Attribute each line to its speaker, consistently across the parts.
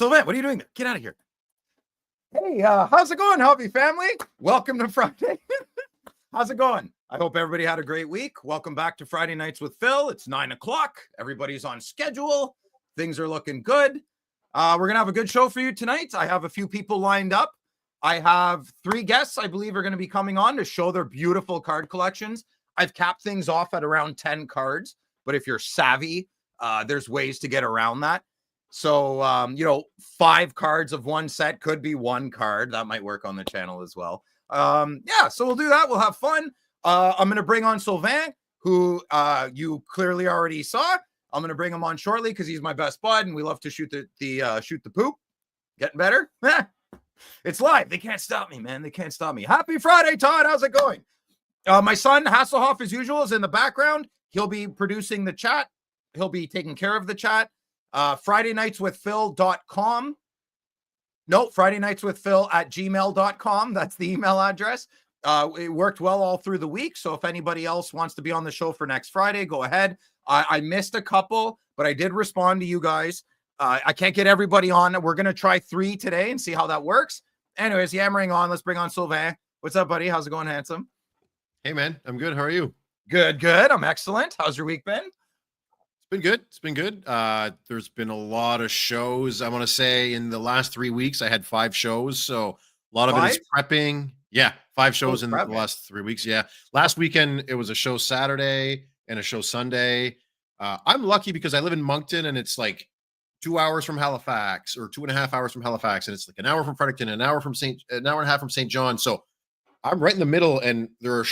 Speaker 1: Sylvain, what are you doing there? Get out of here. Hey, how's it going, Hobby family? Welcome to Friday. How's it going? I hope everybody had a great week. Welcome back to Friday Nights with Phil. It's 9 o'clock. Everybody's on schedule. Things are looking good. We're going to have a good show for you tonight. I have a few people lined up. I have 3 guests, I believe, are going to be coming on to show their beautiful card collections. I've capped things off at around 10 cards, but if you're savvy, there's ways to get around that. So, 5 cards of one set could be 1 card. That might work on the channel as well. So we'll do that. We'll have fun. I'm going to bring on Sylvain, who you clearly already saw. I'm going to bring him on shortly because he's my best bud, and we love to shoot the poop. Getting better? It's live. They can't stop me, man. They can't stop me. Happy Friday, Todd. How's it going? My son, Hasselhoff, as usual, is in the background. He'll be producing the chat. He'll be taking care of the chat. FridayNightsWithPhil.com. No, FridayNightsWithPhil@gmail.com. That's the email address. It worked well all through the week. So if anybody else wants to be on the show for next Friday, go ahead. I missed a couple, but I did respond to you guys. I can't get everybody on. We're going to try 3 today and see how that works. Anyways, yammering on. Let's bring on Sylvain. What's up, buddy? How's it going, handsome?
Speaker 2: Hey, man. I'm good. How are you?
Speaker 1: Good. I'm excellent. How's your week been?
Speaker 2: It's been good. There's been a lot of shows. I want to say in the last 3 weeks, I had 5 shows. So a lot of it is prepping. Yeah, 5 shows in the last 3 weeks. Yeah. Last weekend, it was a show Saturday and a show Sunday. I'm lucky because I live in Moncton and it's like 2 hours from Halifax or 2.5 hours from Halifax. And it's like an hour from Fredericton, an hour and a half from St. John. So I'm right in the middle, and there are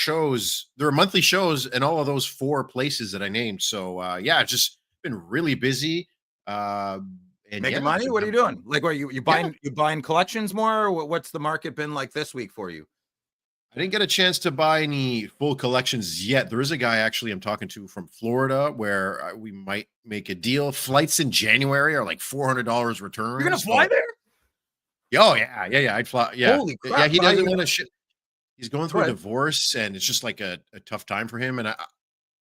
Speaker 2: monthly shows in all of those 4 places that I named. So it's just been really busy.
Speaker 1: Making money? What are you doing? Like, are you buying collections more? Or what's the market been like this week for you?
Speaker 2: I didn't get a chance to buy any full collections yet. There is a guy actually I'm talking to from Florida where we might make a deal. Flights in January are like $400 return.
Speaker 1: You're gonna fly there?
Speaker 2: Oh yeah. I'd fly. Yeah,
Speaker 1: holy crap!
Speaker 2: Yeah, he doesn't want to ship. He's going through a divorce, and it's just like a tough time for him. And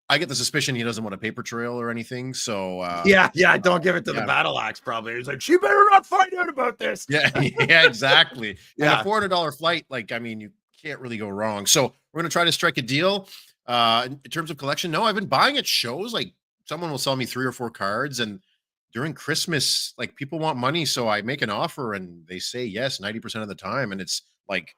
Speaker 2: I get the suspicion he doesn't want a paper trail or anything. So
Speaker 1: don't give it to the battle axe. Probably he's like, she better not find out about this.
Speaker 2: Yeah, exactly. And a $400 flight, you can't really go wrong. So we're gonna try to strike a deal. In terms of collection, no, I've been buying at shows. Like someone will sell me 3 or 4 cards, and during Christmas, like people want money, so I make an offer, and they say yes 90% of the time, and it's like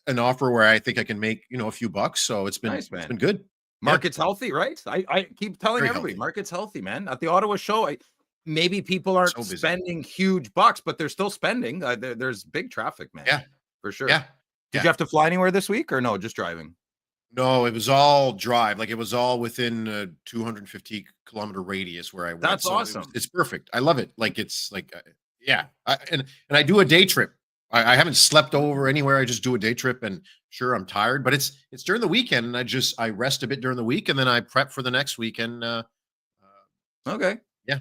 Speaker 2: an offer where I think I can make, a few bucks. So it's been, nice, man. It's been good.
Speaker 1: Market's healthy, right? I keep telling everybody, market's healthy, man. At the Ottawa show, maybe people aren't spending huge bucks, but they're still spending. There's big traffic, man.
Speaker 2: Yeah,
Speaker 1: for sure. Yeah. Did you have to fly anywhere this week or no? Just driving?
Speaker 2: No, it was all drive. Like it was all within a 250 kilometer radius where I went.
Speaker 1: That's awesome.
Speaker 2: It's perfect. I love it. Like it's like, and I do a day trip. I haven't slept over anywhere. I just do a day trip, and sure, I'm tired, but it's during the weekend, and I rest a bit during the week, and then I prep for the next weekend.
Speaker 1: Okay.
Speaker 2: Yeah.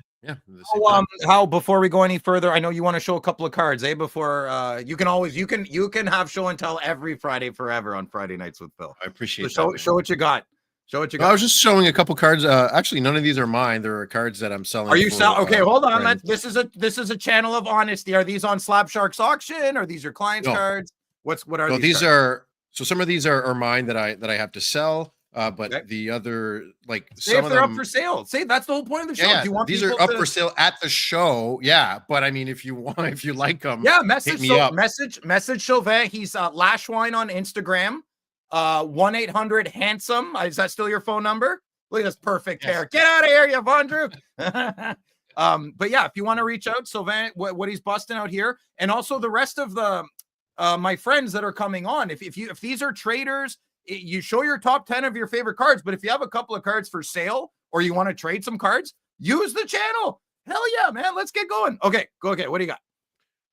Speaker 1: How before we go any further, I know you want to show a couple of cards, Before you can have show and tell every Friday forever on Friday Nights with Phil.
Speaker 2: I appreciate
Speaker 1: that. Show what you got.
Speaker 2: I was just showing a couple cards. Actually, none of these are mine. There are cards that I'm selling.
Speaker 1: Are you selling? Okay, hold on. This is a channel of honesty. Are these on Slab Sharks auction? Are these your clients' cards? What are these?
Speaker 2: These are some of these are mine that I have to sell. But the other, like,
Speaker 1: say if they're up for sale. Say that's the whole point of the show.
Speaker 2: Yeah, do you want these are up for sale at the show? Yeah, but I mean, if you like them,
Speaker 1: message Sylvain. He's Lashwine on Instagram. 1-800-HANDSOME. Is that still your phone number? Look at this perfect hair. Get out of here, you Vondru. But yeah, if you want to reach out, Sylvain, what he's busting out here, and also the rest of the my friends that are coming on. If these are traders, you show your top 10 of your favorite cards. But if you have a couple of cards for sale or you want to trade some cards, use the channel. Hell yeah, man. Let's get going. Okay, go. Okay, what do you got?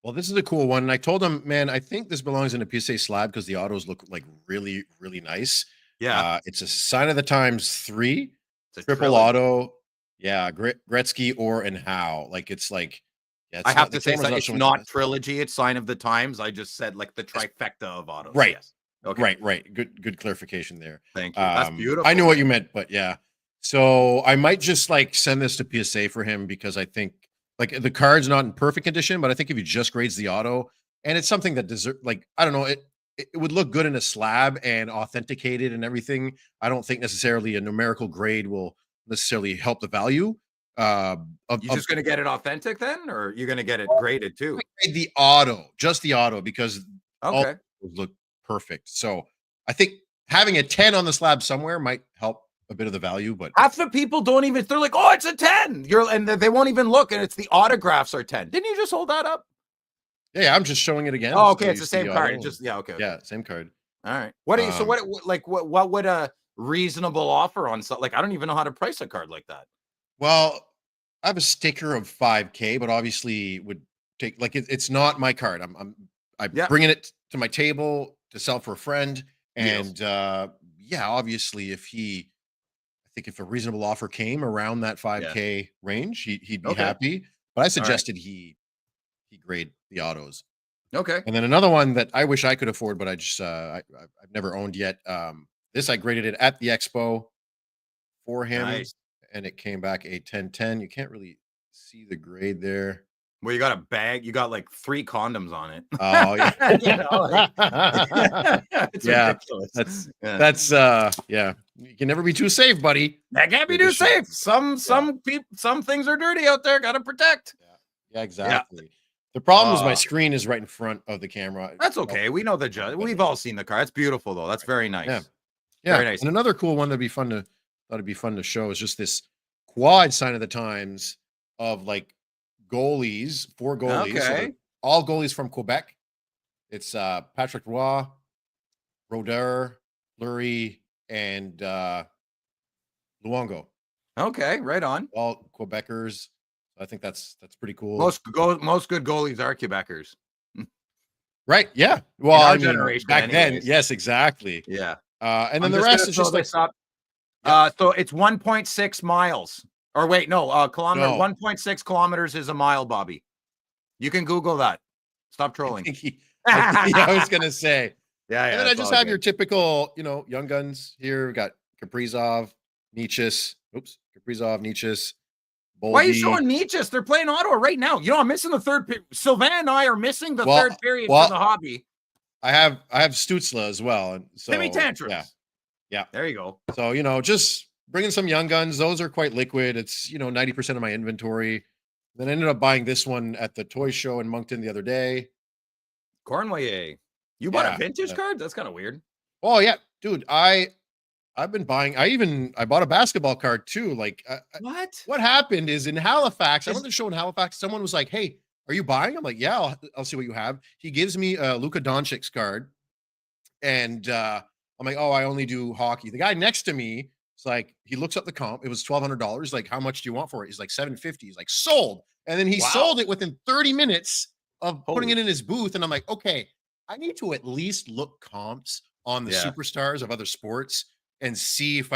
Speaker 2: Well, this is a cool one. And I told him, man, I think this belongs in a PSA slab because the autos look like really, really nice.
Speaker 1: Yeah.
Speaker 2: It's a Sign of the Times 3, triple auto. Yeah, Gretzky, Orr, and Howe. Like, it's like,
Speaker 1: I have to say, it's not trilogy. It's Sign of the Times. I just said like the trifecta of autos.
Speaker 2: Right.
Speaker 1: Yes. Okay.
Speaker 2: Right. Good clarification there.
Speaker 1: Thank you. That's beautiful.
Speaker 2: I knew what you meant, but yeah. So I might just like send this to PSA for him because I think like the card's not in perfect condition, but I think if you just grades the auto, and it's something that like I don't know, it would look good in a slab and authenticated and everything. I don't think necessarily a numerical grade will necessarily help the value.
Speaker 1: You're just going to get it authentic then, or you're going to get it graded too?
Speaker 2: The auto, just the auto, because all look perfect. So I think having a 10 on the slab somewhere might help a bit of the value, but
Speaker 1: half the people don't even, they're like, oh, it's a 10. And they won't even look, and it's the autographs are 10. Didn't you just hold that up?
Speaker 2: Yeah, I'm just showing it again.
Speaker 1: Oh, okay, it's the same card. Just okay.
Speaker 2: Yeah, same card.
Speaker 1: All right. What are you? So what would a reasonable offer on? Like, I don't even know how to price a card like that.
Speaker 2: Well, I have a sticker of 5K, but obviously would take like it's not my card. I'm bringing it to my table to sell for a friend, and obviously if a reasonable offer came around that 5K range, he'd be happy. But I suggested he grade the autos.
Speaker 1: Okay.
Speaker 2: And then another one that I wish I could afford, but I just I've never owned yet. This I graded it at the expo for him, and it came back a 10-10. You can't really see the grade there.
Speaker 1: Well, you got a bag. You got like 3 condoms on it.
Speaker 2: Oh yeah,
Speaker 1: it's ridiculous.
Speaker 2: That's You can never be too safe, buddy.
Speaker 1: That can't be too safe. Some things are dirty out there. Got to protect.
Speaker 2: Yeah, exactly. Yeah. The problem is my screen is right in front of the camera.
Speaker 1: That's okay. We know the judge. We've all seen the car. It's beautiful though. That's very nice.
Speaker 2: Yeah.
Speaker 1: Very nice.
Speaker 2: And another cool one that'd be fun to show is just this quad sign of the times of like goalies, 4 goalies.
Speaker 1: Okay.
Speaker 2: So all goalies from Quebec. It's Patrick Roy, Brodeur, Fleury, and Luongo.
Speaker 1: Okay, right on.
Speaker 2: All Quebecers. I think that's pretty cool.
Speaker 1: Most good goalies are Quebecers.
Speaker 2: Right. Yeah. Well,
Speaker 1: our generation
Speaker 2: back then. Yes, exactly.
Speaker 1: Yeah.
Speaker 2: And then the rest is just like
Speaker 1: so it's 1.6 miles. Or wait, no, kilometer. 1.6 kilometers is a mile, Bobby. You can Google that. Stop trolling.
Speaker 2: I was gonna say.
Speaker 1: Yeah.
Speaker 2: And then I just have your typical, young guns here. We got Kaprizov, Nietzsche's. Kaprizov, Nietzsche's. Boldy.
Speaker 1: Why are you showing Nietzsche's? They're playing Ottawa right now. I'm missing the third period. Sylvain and I are missing the third period for the hobby.
Speaker 2: I have Stutzla as well. And so
Speaker 1: Timmy Tantrums.
Speaker 2: Yeah.
Speaker 1: There you go.
Speaker 2: So, just bringing some young guns. Those are quite liquid. It's, 90% of my inventory. Then I ended up buying this one at the toy show in Moncton the other day.
Speaker 1: Cornway. You bought a vintage card? That's kind of weird.
Speaker 2: Oh yeah, dude. I've been buying. I bought a basketball card too. Like what happened is in Halifax. I went to the show in Halifax. Someone was like, "Hey, are you buying?" I'm like, "Yeah, I'll see what you have." He gives me a Luka Doncic's card, and I'm like, "Oh, I only do hockey." The guy next to me is like, he looks up the comp. It was $1,200. Like, how much do you want for it? He's like $750. He's like, sold. And then he sold it within 30 minutes of putting it in his booth. And I'm like, okay, I need to at least look comps on the superstars of other sports and see if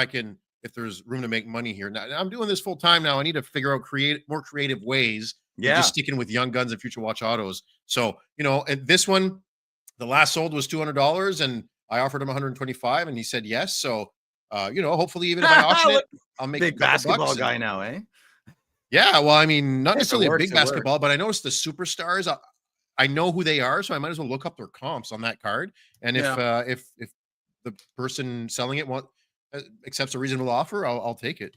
Speaker 2: there's room to make money here. Now I'm doing this full time now. I need to figure out more creative ways than just sticking with young guns and future watch autos. So, and this one, the last sold was $200 and I offered him 125 and he said yes. So, hopefully even if I auction it, I'll make
Speaker 1: big basketball guy now, eh?
Speaker 2: Yeah. Well, I mean, not necessarily a big basketball, but I noticed the superstars, I know who they are. So I might as well look up their comps on that card. And if the person selling it accepts a reasonable offer, I'll take it.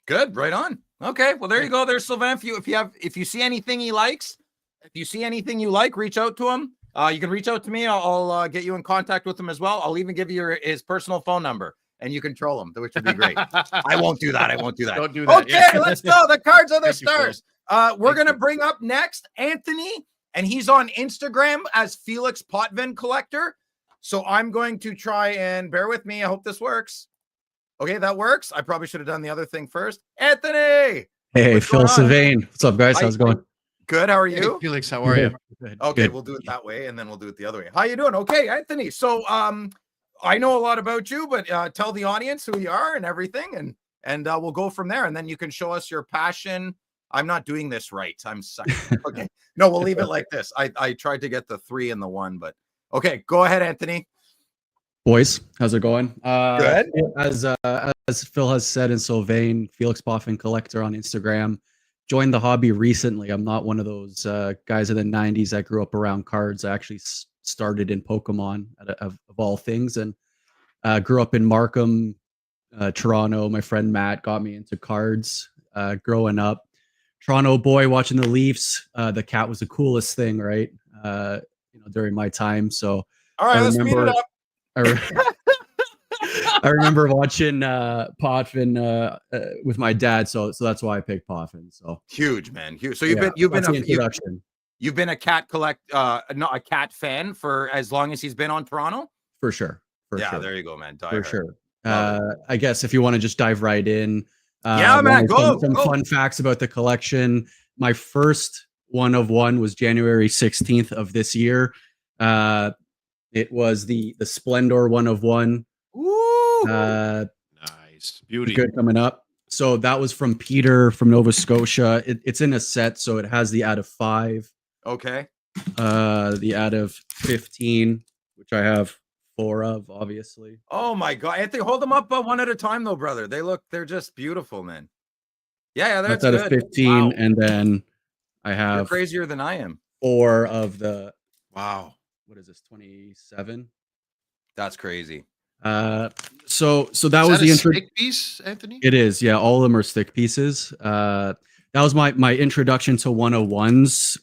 Speaker 1: Good, right on. Okay, well there you go. There's Sylvain. If you see anything he likes, if you see anything you like, reach out to him. You can reach out to me. I'll get you in contact with him as well. I'll even give you his personal phone number, and you can troll him, which would be great. I won't do that.
Speaker 2: Don't do that.
Speaker 1: Okay, let's go. The cards are the stars. We're gonna bring up next Anthony, and he's on Instagram as Felix Potvin Collector. So I'm going to try and bear with me. I hope this works. Okay, that works. I probably should have done the other thing first. Anthony.
Speaker 3: Hey, Phil Sylvain. What's up, guys? How's it going?
Speaker 1: Good. How are you?
Speaker 2: Hey, Felix, how are you?
Speaker 1: Good. Okay, we'll do it that way, and then we'll do it the other way. How you doing? Okay, Anthony. So I know a lot about you, but tell the audience who you are and everything, and we'll go from there. And then you can show us your passion. I'm not doing this right. I'm sucking. Okay. No, we'll leave it like this. I tried to get the 3 and the 1, but okay, go ahead, Anthony.
Speaker 3: Boys, how's it going?
Speaker 1: Good.
Speaker 3: As Phil has said in Sylvain, Felix Potvin Collector on Instagram. joined the hobby recently. I'm not one of those guys in the 90s that grew up around cards. I actually started in Pokemon of all things, and grew up in Markham, Toronto. My friend Matt got me into cards growing up. Toronto boy watching the Leafs. The cat was the coolest thing, right? During my time. So
Speaker 1: all right, let's speed it up.
Speaker 3: I remember watching Potvin with my dad, so that's why I picked Potvin. So
Speaker 1: huge, man, huge. So you've been a cat not a cat fan for as long as he's been on Toronto.
Speaker 3: For sure.
Speaker 1: There you go, man.
Speaker 3: For sure. I guess if you want to just dive right in,
Speaker 1: man, go.
Speaker 3: Some fun facts about the collection. My first 1/1 was January 16th of this year. It was the Splendor 1/1.
Speaker 1: Ooh,
Speaker 2: nice, beauty,
Speaker 3: good coming up. So that was from Peter from Nova Scotia. It's in a set, so it has the out of 5.
Speaker 1: Okay.
Speaker 3: The out of 15, which I have 4 of, obviously.
Speaker 1: Oh my God, Anthony, hold them up one at a time, though, brother. They're just beautiful, man. Yeah, that's
Speaker 3: out
Speaker 1: good.
Speaker 3: of 15, wow. And then I have
Speaker 1: You're crazier than I am.
Speaker 3: 4 of the.
Speaker 2: Wow.
Speaker 3: What is this? 27.
Speaker 1: That's crazy.
Speaker 3: So that was the
Speaker 2: stick piece, Anthony.
Speaker 3: It is, yeah. All of them are stick pieces. That was my introduction to 1/1s.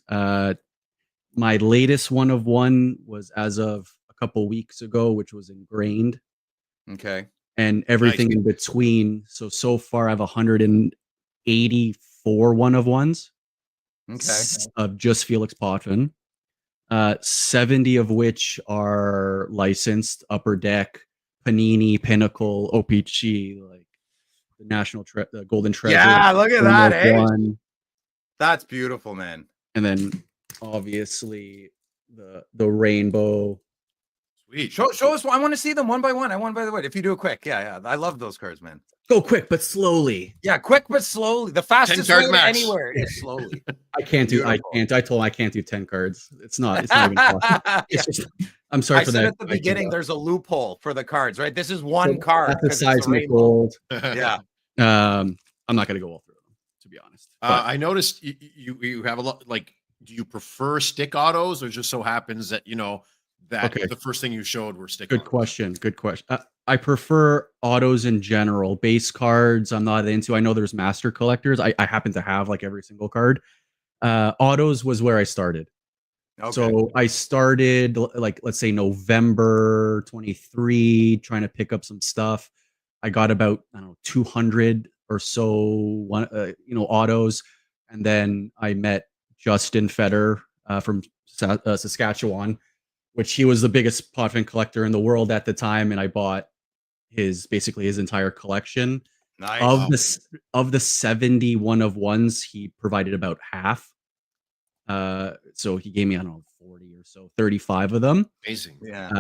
Speaker 3: My latest 1/1 was as of a couple weeks ago, which was ingrained.
Speaker 1: Okay.
Speaker 3: And everything in between. So far, I have 184 1/1s.
Speaker 1: Okay.
Speaker 3: Of just Felix Potvin. 70 of which are licensed, Upper Deck, Panini, Pinnacle, OPG, like the National the Golden Treasure.
Speaker 1: Yeah, look at that, eh? That's beautiful, man.
Speaker 3: And then obviously the Rainbow.
Speaker 1: Sweet. Show us. I want to see them one by one. If you do it quick, yeah. I love those cards, man.
Speaker 3: Go quick but slowly.
Speaker 1: Yeah, quick but slowly. The fastest way anywhere is slowly.
Speaker 3: I can't do. Beautiful. I told him I can't do 10 cards. It's not even possible. It's just. I'm sorry for that.
Speaker 1: At the beginning, there's a loophole for the cards, right? This is one card.
Speaker 3: That's the seismic gold.
Speaker 1: Yeah.
Speaker 3: I'm not gonna go all through them, to be honest.
Speaker 2: I noticed you have a lot. Like, do you prefer stick autos, or just so happens that the first thing you showed were stick autos?
Speaker 3: Good question. I prefer autos in general. Base cards, I'm not into. I know there's master collectors. I happen to have like every single card. Autos was where I started. Okay. So I started like, let's say November 23, trying to pick up some stuff. I got about 200 or so autos, and then I met Justin Feder from Saskatchewan, which he was the biggest Potvin collector in the world at the time, and I bought his entire collection.
Speaker 1: Nice.
Speaker 3: Of the 70 1/1s, he provided about half. So he gave me 40 or so, 35 of them.
Speaker 2: Amazing.
Speaker 1: Yeah.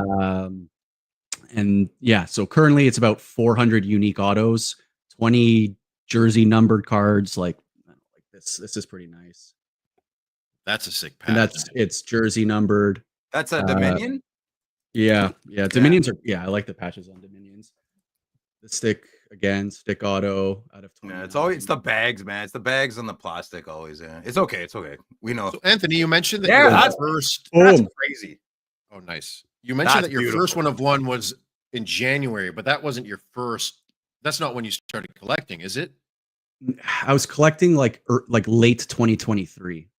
Speaker 3: And yeah, so currently it's about 400 unique autos, 20 jersey numbered cards. Like this is pretty nice.
Speaker 2: That's a sick patch.
Speaker 3: And it's jersey numbered.
Speaker 1: That's a Dominion?
Speaker 3: Yeah. Dominions are, I like the patches on Dominions. The stick auto out of 20.
Speaker 1: Yeah, it's the bags, man. It's the bags and the plastic always. Yeah. It's okay. We know.
Speaker 2: So Anthony, you mentioned that
Speaker 1: that's crazy.
Speaker 2: Oh, nice. You mentioned that your first 1/1 was in January, but that wasn't your first. That's not when you started collecting, is it?
Speaker 3: I was collecting like late 2023.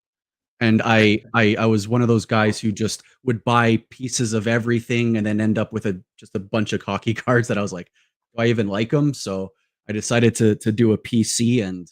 Speaker 3: And I was one of those guys who just would buy pieces of everything and then end up with just a bunch of hockey cards that I was like, do I even like them? So I decided to do a PC, and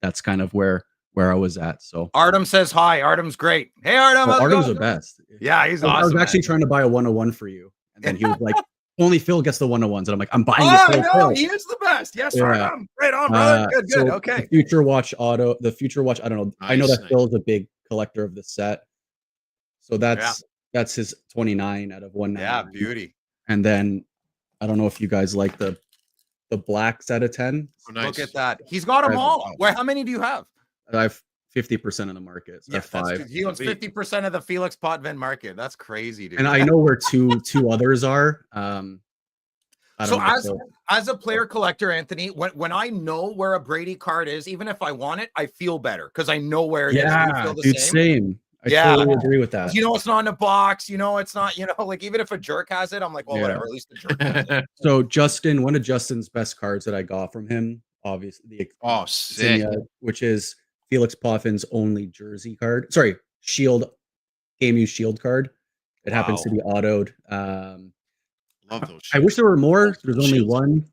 Speaker 3: that's kind of where I was at. So
Speaker 1: Artem says hi. Artem's great. Hey, Artem.
Speaker 3: Artem's the best.
Speaker 1: Yeah, he's awesome.
Speaker 3: I was actually trying to buy a 1/1 for you, and then he was like, only Phil gets the 1/1s, and I'm like, I'm buying
Speaker 1: it. Oh no, he is the best. Yes, yeah. Artem. Right on, brother. Good. So okay.
Speaker 3: The Future Watch auto. The Future Watch. I don't know. Nice, I know that Phil is a big collector of the set, so that's his 29 out of 199.
Speaker 1: Yeah, beauty.
Speaker 3: And then I don't know if you guys like the blacks out of 10.
Speaker 2: Oh, nice.
Speaker 1: Look at that. He's got them all. Where? How many do you have?
Speaker 3: I have 50% of the market. So 5.
Speaker 1: He owns 50% of the Felix Potvin market. That's crazy, dude.
Speaker 3: And I know where two others are.
Speaker 1: as a player collector, Anthony, when I know where a Brady card is, even if I want it, I feel better because I know where it is. Do you feel the
Speaker 3: dude,
Speaker 1: same?
Speaker 3: same. I totally agree with that.
Speaker 1: You know, it's not in a box. You know, it's not. You know, like even if a jerk has it, I'm like, well, whatever. At least the jerk has it.
Speaker 3: So Justin, one of Justin's best cards that I got from him, obviously,
Speaker 2: sick.
Speaker 3: Which is Felix Potvin's only jersey card. Sorry, shield, game use shield card. It happens to be autoed.
Speaker 2: Love those.
Speaker 3: I wish there were more. There's only one.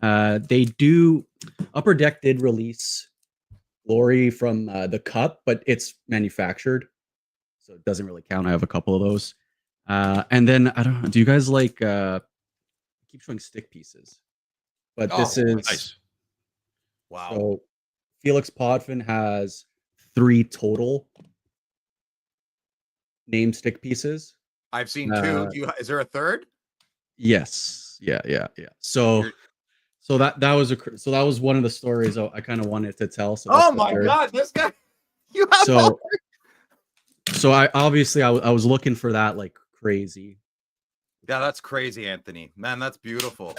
Speaker 3: They do. Upper Deck did release Glory from the Cup, but it's manufactured, so it doesn't really count. I have a couple of those. And then I don't know. Do you guys like? I keep showing stick pieces, but this is
Speaker 2: nice.
Speaker 1: Wow.
Speaker 3: So Felix Potvin has 3 total name stick pieces.
Speaker 1: I've seen 2. Is there a third?
Speaker 3: Yes. Yeah. So that was one of the stories I kind of wanted to tell. So
Speaker 1: oh my God, this guy! You have
Speaker 3: so I obviously I was looking for that like crazy.
Speaker 1: Yeah, that's crazy, Anthony. Man, that's beautiful.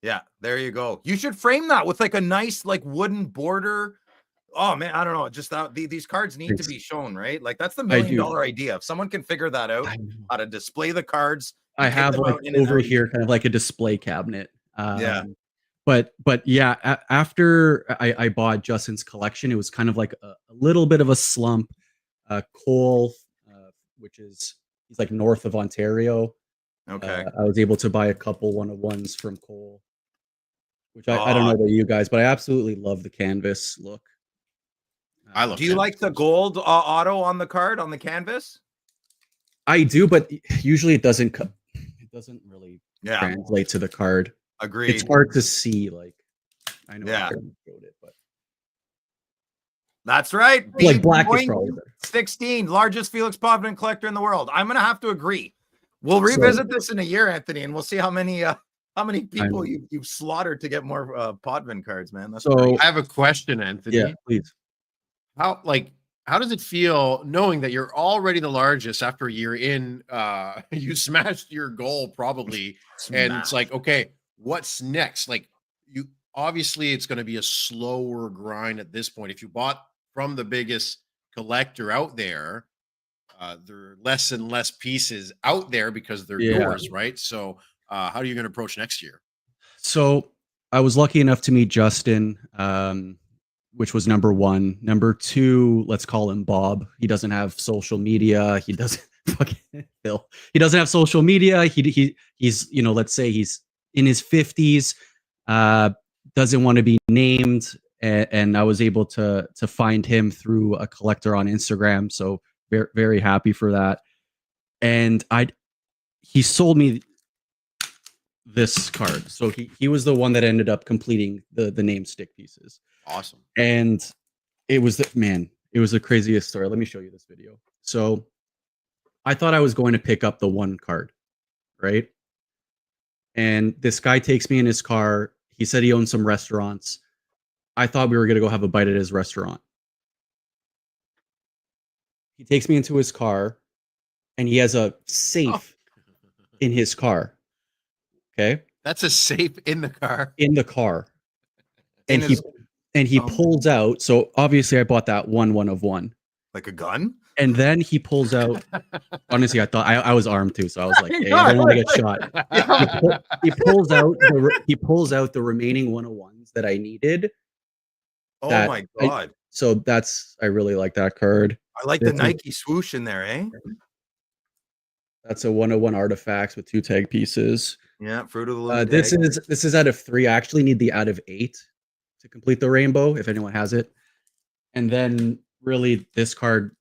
Speaker 1: Yeah, there you go. You should frame that with like a nice like wooden border. Oh man, I don't know. Just that these cards need to be shown, right? Like that's the $1 million idea. If someone can figure that out, how to display the cards.
Speaker 3: I have like over here kind of like a display cabinet. But yeah, after I bought Justin's collection, it was kind of like a little bit of a slump. Cole, which is he's like north of Ontario.
Speaker 1: Okay.
Speaker 3: I was able to buy a couple 1-of-1s from Cole, which I don't know about you guys, but I absolutely love the canvas look.
Speaker 2: I love.
Speaker 1: Do you like the gold auto on the card on the canvas?
Speaker 3: I do, but usually it doesn't really translate to the card.
Speaker 1: Agreed.
Speaker 3: It's hard to see. Like I know.
Speaker 1: Yeah.
Speaker 3: I showed it, but
Speaker 1: that's right.
Speaker 3: Like black is probably better.
Speaker 1: 16, largest Felix Potvin collector in the world. I'm gonna have to agree. We'll revisit this in a year, Anthony, and we'll see how many people you've slaughtered to get more Potvin cards, man. That's great.
Speaker 2: I have a question, Anthony.
Speaker 3: Yeah, please.
Speaker 2: How does it feel knowing that you're already the largest after a year in? You smashed your goal probably, and it's like, okay, what's next? Like you obviously it's going to be a slower grind at this point. If you bought from the biggest collector out there, there are less and less pieces out there because they're yours, right? So how are you going to approach next year?
Speaker 3: So I was lucky enough to meet Justin, which was number 1. Number 2, let's call him Bob. He doesn't have social media. He doesn't Phil. He doesn't have social media. He's let's say he's in his 50s, doesn't want to be named. And I was able to find him through a collector on Instagram. So very, very happy for that. And he sold me this card. So he was the one that ended up completing the name stick pieces.
Speaker 2: Awesome.
Speaker 3: And it was the craziest story. Let me show you this video. So I thought I was going to pick up the 1 card, right? And this guy takes me in his car. He said he owns some restaurants. I thought we were going to go have a bite at his restaurant. He takes me into his car and he has a safe in his car. Okay.
Speaker 2: That's a safe in the car.
Speaker 3: In the car. And he pulls out. So obviously I bought that 1-of-1.
Speaker 1: Like a gun?
Speaker 3: And then he pulls out. Honestly, I thought I was armed too, so I was like, "Hey, I don't want to get shot." He pulls out the remaining 1-of-1s that I needed.
Speaker 1: Oh my God!
Speaker 3: So I really like that card.
Speaker 1: I like the Nike swoosh in there, eh?
Speaker 3: That's a 1-of-1 artifacts with 2 tag pieces.
Speaker 1: Yeah, Fruit of the Loom.
Speaker 3: This is out of 3. I actually need the out of 8 to complete the rainbow, if anyone has it. And then really this card,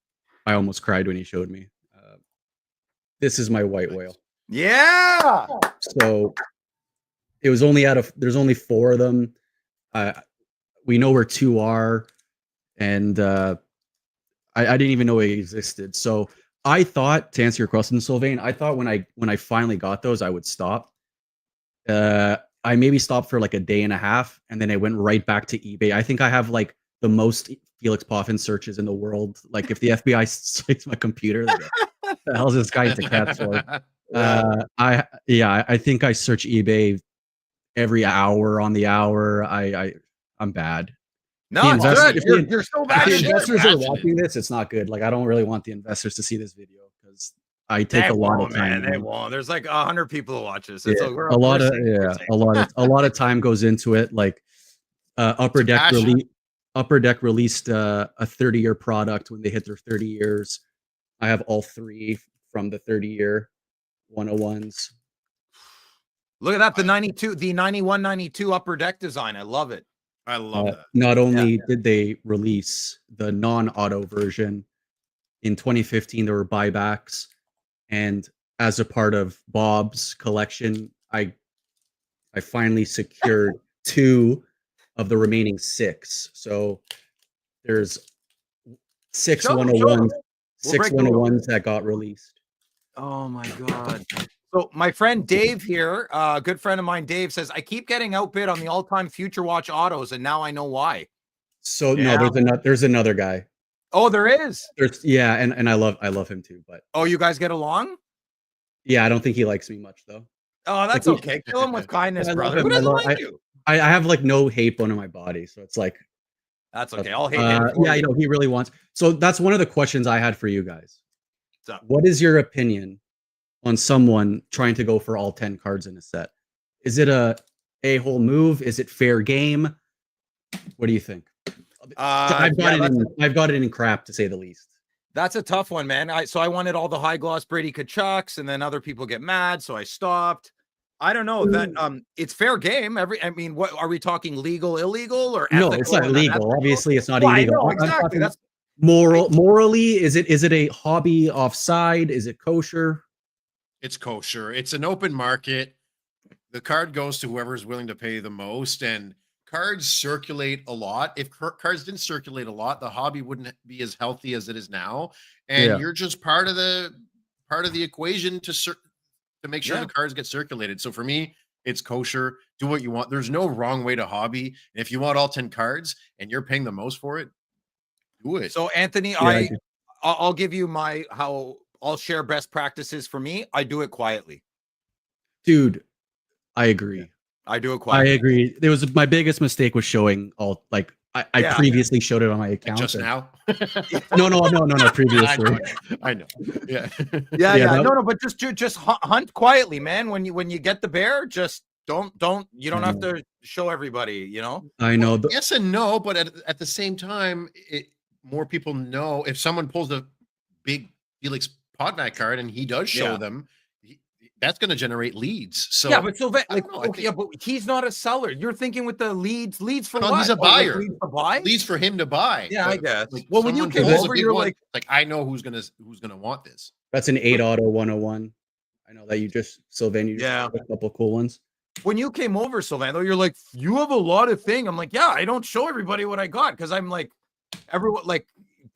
Speaker 3: I almost cried when he showed me. This is my white whale.
Speaker 1: Yeah.
Speaker 3: So it was only there's only 4 of them. We know where 2 are, and I didn't even know it existed. So I thought, to answer your question, Sylvain, I thought when I finally got those, I would stop. I maybe stopped for like a day and a half, and then I went right back to eBay. I think I have like the most Felix Potvin searches in the world. Like if the FBI searches my computer, like, what the hell is this guy into cats for? I think I search eBay every hour on the hour. I'm bad.
Speaker 1: No, it's good. You're so bad.
Speaker 3: If the investors are watching this, it's not good. Like, I don't really want the investors to see this video because I take a lot of time.
Speaker 1: Man, they won't. There's like 100 people who watch this.
Speaker 3: Yeah, a lot of time goes into it. Like Upper Deck released a 30-year product when they hit their 30 years. I have all 3 from the 30-year 101s.
Speaker 1: Look at that, the 92, the 91, 92 Upper Deck design. I love it.
Speaker 2: I love that.
Speaker 3: Not only did they release the non-auto version in 2015, there were buybacks, and as a part of Bob's collection, I finally secured 2 of the remaining 6. So there's 6 101s, 6 101s that got released.
Speaker 1: Oh my god. So my friend Dave here, a good friend of mine, Dave, says, I keep getting outbid on the all-time Future Watch autos, and now I know why.
Speaker 3: So no, there's another guy.
Speaker 1: Oh, there is.
Speaker 3: And I love him too. But
Speaker 1: you guys get along?
Speaker 3: Yeah, I don't think he likes me much though.
Speaker 1: Oh, that's okay. Kill him with kindness, brother. Who doesn't like you?
Speaker 3: I have like no hate bone in my body, so it's like
Speaker 1: that's okay. I'll hate him.
Speaker 3: Yeah, he really wants. So that's one of the questions I had for you guys. What is your opinion on someone trying to go for all 10 cards in a set? Is it a-hole move? Is it fair game? What do you think? I've got it in crap, to say the least.
Speaker 1: That's a tough one, man. I wanted all the high gloss Brady Kachucks, and then other people get mad, so I stopped. I don't know that it's fair game. What are we talking, legal, illegal, or
Speaker 3: no? It's not illegal. Obviously, it's not illegal.
Speaker 1: Exactly. That's
Speaker 3: morally. Is it a hobby offside? Is it kosher?
Speaker 2: It's kosher. It's an open market. The card goes to whoever's willing to pay the most, and cards circulate a lot. If cards didn't circulate a lot, the hobby wouldn't be as healthy as it is now. And you're just part of the equation to make sure the cards get circulated. So for me, it's kosher. Do what you want. There's no wrong way to hobby. And if you want all 10 cards and you're paying the most for it, do it.
Speaker 1: So Anthony, I'll give you how I'll share best practices for me. I do it quietly.
Speaker 3: Dude, I agree.
Speaker 1: I do it quietly.
Speaker 3: I agree. There was my biggest mistake was showing all, like, I previously showed it on my account.
Speaker 2: Just now?
Speaker 3: No, previously.
Speaker 2: I know. Yeah.
Speaker 1: No, but just hunt quietly, man. When you get the bear, just don't have to show everybody, you know?
Speaker 3: I know.
Speaker 2: Yes and no, but at the same time, more people know if someone pulls a big Felix Potvin card and he does show them, that's going to generate leads. So
Speaker 1: but Sylvain, but he's not a seller. You're thinking with the leads for what?
Speaker 2: He's a buyer.
Speaker 1: Leads to buy?
Speaker 2: Leads for him to buy.
Speaker 1: Yeah, I guess.
Speaker 2: Well, when you came over, you're like I know who's gonna want this.
Speaker 3: That's an 8 auto 101. I know that Sylvain, you just have a couple of cool ones.
Speaker 1: When you came over, Sylvain, though, you're like, you have a lot of thing. I'm like, I don't show everybody what I got because I'm like, everyone, like,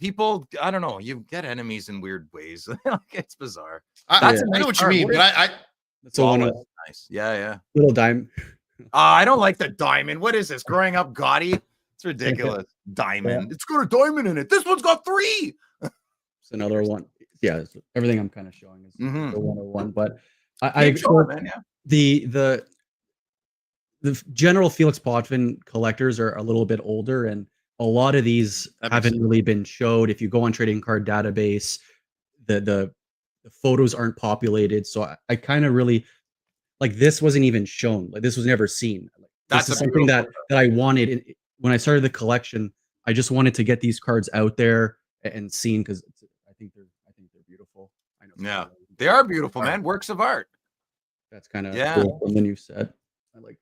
Speaker 1: people, I don't know, you get enemies in weird ways. It's bizarre.
Speaker 2: I know what you mean, but
Speaker 3: that's
Speaker 1: nice. Yeah.
Speaker 3: Little diamond.
Speaker 1: I don't like the diamond. What is this? Growing up gaudy? It's ridiculous. Diamond. It's got a diamond in it. This one's got 3.
Speaker 3: It's another one. Yeah, everything I'm kind of showing is the 101. But the general Felix Potvin collectors are a little bit older, and a lot of these haven't really been showed. If you go on Trading Card Database, the photos aren't populated. So I kind of really, like, this wasn't even shown. Like, this was never seen. Like, this is something that I wanted when I started the collection. I just wanted to get these cards out there and seen because I think they're beautiful. I know.
Speaker 1: Yeah, they are beautiful, man. Works of art.
Speaker 3: That's kind of cool from the new set. I like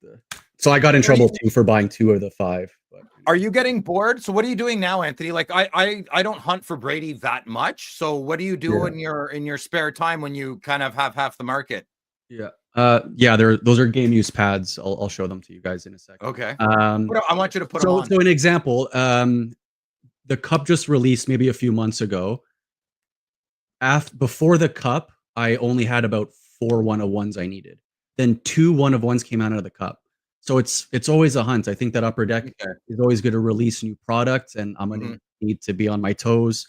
Speaker 3: so I got in trouble too for buying 2 of the 5. But
Speaker 1: are you getting bored? So what are you doing now, Anthony? Like, I don't hunt for Brady that much. So what do you do in your spare time when you kind of have half the market?
Speaker 3: Those are game use pads. I'll show them to you guys in a second.
Speaker 1: Okay. I want you to put them on.
Speaker 3: So an example, the cup just released maybe a few months ago. Before the cup, I only had about 4 101s I needed. Then 2 101s came out of the cup. So it's always a hunt. I think that Upper Deck is always going to release new products, and I'm going to need to be on my toes.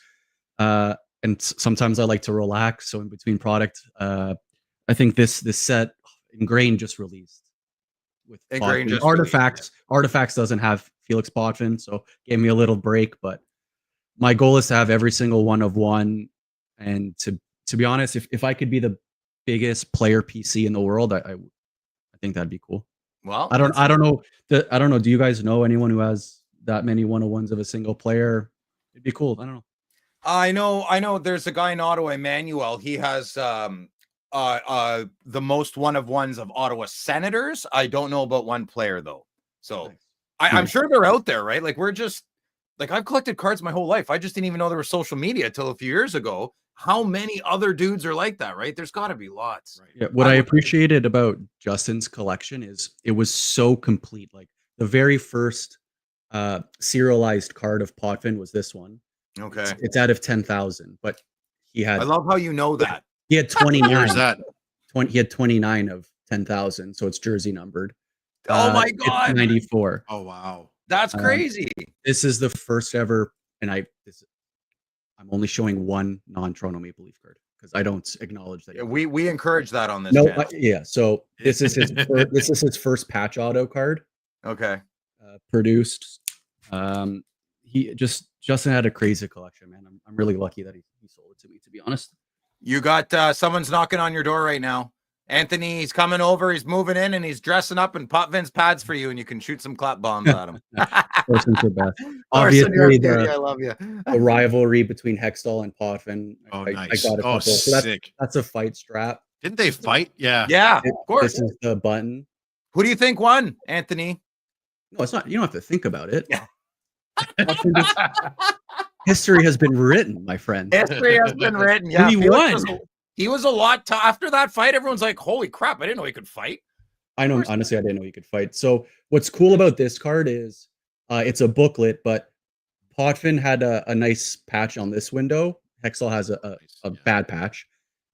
Speaker 3: And sometimes I like to relax. So in between product, I think this set Ingrained just released. with
Speaker 1: Ingrained
Speaker 3: Potvin.
Speaker 1: just
Speaker 3: Artifacts doesn't have Felix Potvin, so gave me a little break. But my goal is to have every single one of one. And to be honest, if I could be the biggest player PC in the world, I think that'd be cool.
Speaker 1: Well,
Speaker 3: I don't know. I don't know. Do you guys know anyone who has that many 101s of a single player? It'd be cool. I don't know.
Speaker 1: I know. There's a guy in Ottawa, Emmanuel. He has the most one of ones of Ottawa Senators. I don't know about one player though. So
Speaker 3: Nice.
Speaker 1: I'm sure they're out there, right? Like I've collected cards my whole life. I just didn't even know there was social media till a few years ago. How many other dudes are like that, right? There's got to be lots.
Speaker 2: Right.
Speaker 3: Yeah, what I appreciated about Justin's collection is it was so complete. Like the very first serialized card of Potvin was this one.
Speaker 1: Okay.
Speaker 3: It's out of 10,000, but he had.
Speaker 1: I love how you know that.
Speaker 3: He had 29.
Speaker 2: Here's that.
Speaker 3: He had 29 of 10,000, so it's jersey numbered.
Speaker 1: Oh my
Speaker 3: It's
Speaker 1: God.
Speaker 3: 94.
Speaker 2: Oh wow.
Speaker 1: That's crazy.
Speaker 3: This is the first ever, and I'm only showing one non-Toronto Maple Leaf card because I don't acknowledge that.
Speaker 1: Yeah, we encourage that on this
Speaker 3: No,
Speaker 1: channel.
Speaker 3: yeah. So this is his first patch auto card.
Speaker 1: Okay.
Speaker 3: Produced. Justin had a crazy collection, man. I'm really lucky that he sold it to me, to be honest.
Speaker 1: You got someone's knocking on your door right now. Anthony, he's coming over, he's moving in, and he's dressing up in Potvin's pads for you, and you can shoot some clap bombs at him.
Speaker 3: Person's the best.
Speaker 1: Orson, you're a
Speaker 3: Obviously,
Speaker 1: beauty, I love you.
Speaker 3: the rivalry between Hextall and Potvin.
Speaker 2: Oh,
Speaker 3: I
Speaker 2: nice.
Speaker 3: got a couple. So
Speaker 2: sick.
Speaker 3: that's a fight strap.
Speaker 2: Didn't they fight? Yeah.
Speaker 1: Yeah, of course.
Speaker 3: This is the button.
Speaker 1: Who do you think won, Anthony?
Speaker 3: No, it's not. You don't have to think about it. History has been written, my friend.
Speaker 1: History has been written. Yeah,
Speaker 3: He won.
Speaker 1: He was a lot after that fight. Everyone's like, "Holy crap! I didn't know he could fight."
Speaker 3: I know. Honestly, I didn't know he could fight. So what's cool about this card is it's a booklet, but Potvin had a nice patch on this window. Hextall has a bad patch,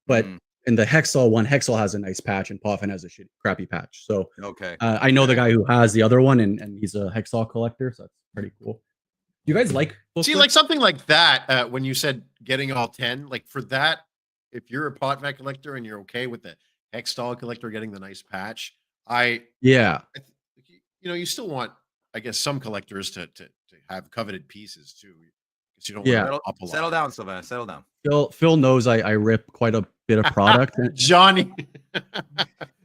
Speaker 3: but in the Hextall one, Hextall has a nice patch, and Potvin has a crappy patch. So
Speaker 1: okay,
Speaker 3: I know the guy who has the other one, and he's a Hextall collector, so that's pretty cool. Do you guys like
Speaker 2: see like something like that? When you said getting all 10, like for that, if you're a Potvin collector and you're okay with the Hextall collector getting the nice patch, you still want, I guess, some collectors to have coveted pieces too, because you don't want to
Speaker 1: settle down, Sylvain. Settle down.
Speaker 3: Phil knows I rip quite a bit of product.
Speaker 2: Johnny.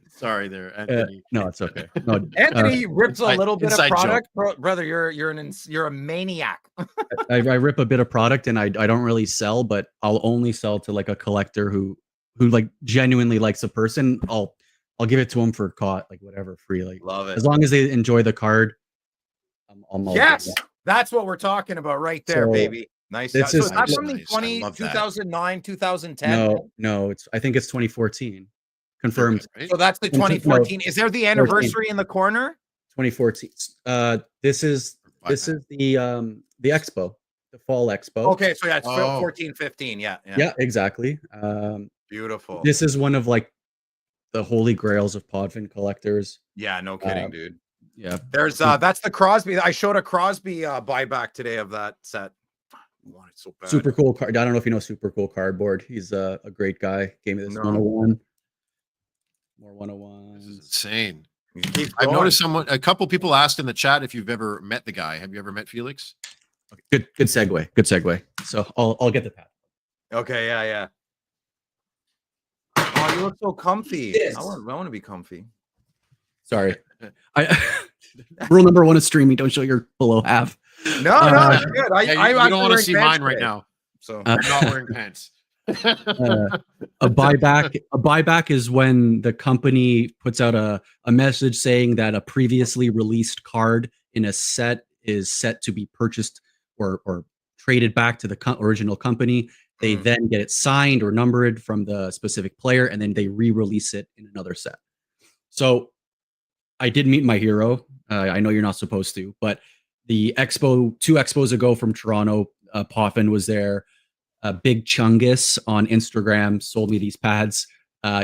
Speaker 2: Sorry there, Anthony.
Speaker 3: No, it's okay. No,
Speaker 1: Anthony rips a little bit of product,
Speaker 2: joke.
Speaker 1: Brother. You're a maniac.
Speaker 3: I rip a bit of product, and I don't really sell, but I'll only sell to like a collector who like genuinely likes a person. I'll give it to him for like whatever, free. Like,
Speaker 1: love it.
Speaker 3: As long as they enjoy the card.
Speaker 1: Yes, that's what we're talking about right there, baby. Nice.
Speaker 3: This
Speaker 1: is that from the
Speaker 2: 2009,
Speaker 1: 2010?
Speaker 3: No, I think it's 2014. Confirmed.
Speaker 2: Right?
Speaker 1: So that's the 2014. Is there the anniversary in the corner?
Speaker 3: 2014. This is the expo, the fall expo.
Speaker 1: Okay, so yeah, it's 14, 15. Yeah,
Speaker 3: exactly.
Speaker 1: Beautiful.
Speaker 3: This is one of like the holy grails of Potvin collectors.
Speaker 1: Yeah, no kidding, dude.
Speaker 3: Yeah,
Speaker 1: there's that's the Crosby. I showed a Crosby buyback today of that set. I want it so bad.
Speaker 3: Super cool card. I don't know if you know Super Cool Cardboard. He's a great guy. Gave me this 101. More 101s.
Speaker 2: This is insane. I've noticed a couple people asked in the chat if you've ever met the guy. Have you ever met Felix?
Speaker 3: Okay, good segue. Good segue. So I'll get the pad.
Speaker 1: Okay, yeah. Oh, you look so comfy. I want to be comfy.
Speaker 3: Sorry. Rule number 1 is streaming. Don't show your below half.
Speaker 1: No, it's good.
Speaker 2: You don't want to see mine right now. So I'm not wearing pants.
Speaker 3: A buyback is when the company puts out a message saying that a previously released card in a set is set to be purchased or traded back to the original company. They then get it signed or numbered from the specific player, and then they re-release it in another set. So I did meet my hero. I know you're not supposed to, but the expo 2 expos ago from Toronto, Potvin was there. Big Chungus on Instagram sold me these pads.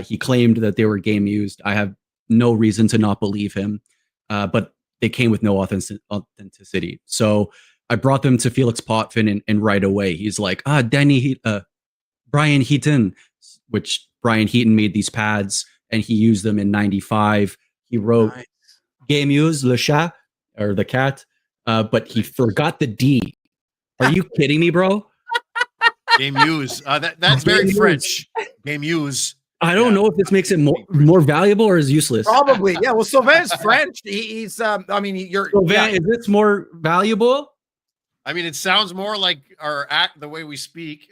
Speaker 3: He claimed that they were game used. I have no reason to not believe him, but they came with no authenticity. So I brought them to Felix Potvin, and right away he's like, Brian Heaton, which Brian Heaton made these pads and he used them in 95. He wrote Game use le chat or the cat, but he forgot the D. Are you kidding me, bro?
Speaker 2: Game use. That's very French. Game use.
Speaker 3: I don't know if this makes it more valuable or is useless.
Speaker 1: Probably, yeah. Well, Sylvain's French. He's I mean, you're
Speaker 3: Sylvain, is this more valuable?
Speaker 2: I mean, it sounds more like our act, the way we speak.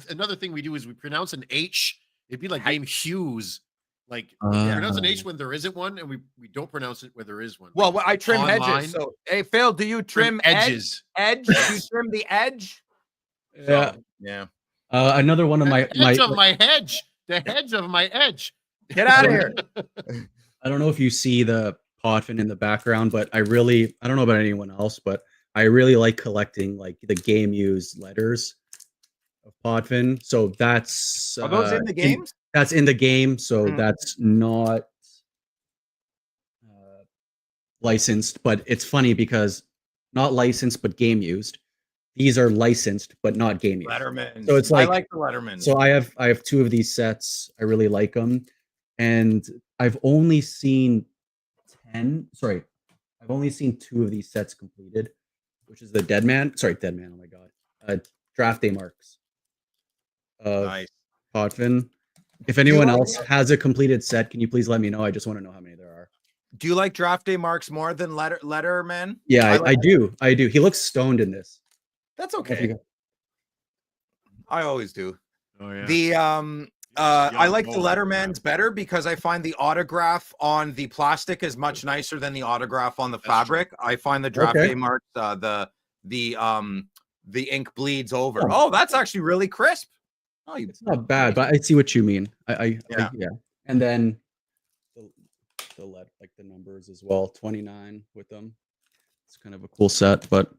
Speaker 2: Another thing we do is we pronounce an H. It'd be like game Hughes. Like we pronounce an H when there isn't one, and we don't pronounce it when there is one.
Speaker 1: Well,
Speaker 2: like,
Speaker 1: I trim hedges. So, hey, Phil, do you trim edges? Edge? Do you trim the edge?
Speaker 3: Yeah.
Speaker 1: So, yeah.
Speaker 3: Another one of my
Speaker 2: hedge. The hedge of my edge.
Speaker 1: Get out of here.
Speaker 3: I don't know if you see the Potvin in the background, but I don't know about anyone else, but I really like collecting like the game used letters of Potvin. So that's
Speaker 1: are those in the games?
Speaker 3: That's in the game, so that's not licensed. But it's funny because not licensed but game used. These are licensed but not game used.
Speaker 1: Letterman.
Speaker 3: So it's like
Speaker 1: I like the Letterman.
Speaker 3: So I have 2 of these sets. I really like them, and I've only seen 2 of these sets completed, which is the Dead Man. Oh my god, draft day marks of Potvin. If anyone else has a completed set, can you please let me know? I just want to know how many there are.
Speaker 1: Do you like draft day marks more than Letterman?
Speaker 3: Yeah, I do. I do. He looks stoned in this.
Speaker 1: That's okay. I always do.
Speaker 2: Oh yeah.
Speaker 1: The I like the Letterman's better because I find the autograph on the plastic is much nicer than the autograph on the fabric. True. I find the draft day marks the ink bleeds over. Oh, that's actually really crisp. Oh,
Speaker 3: it's not bad, but I see what you mean. Yeah. And then the numbers as well, 29 with them. It's kind of a cool set, but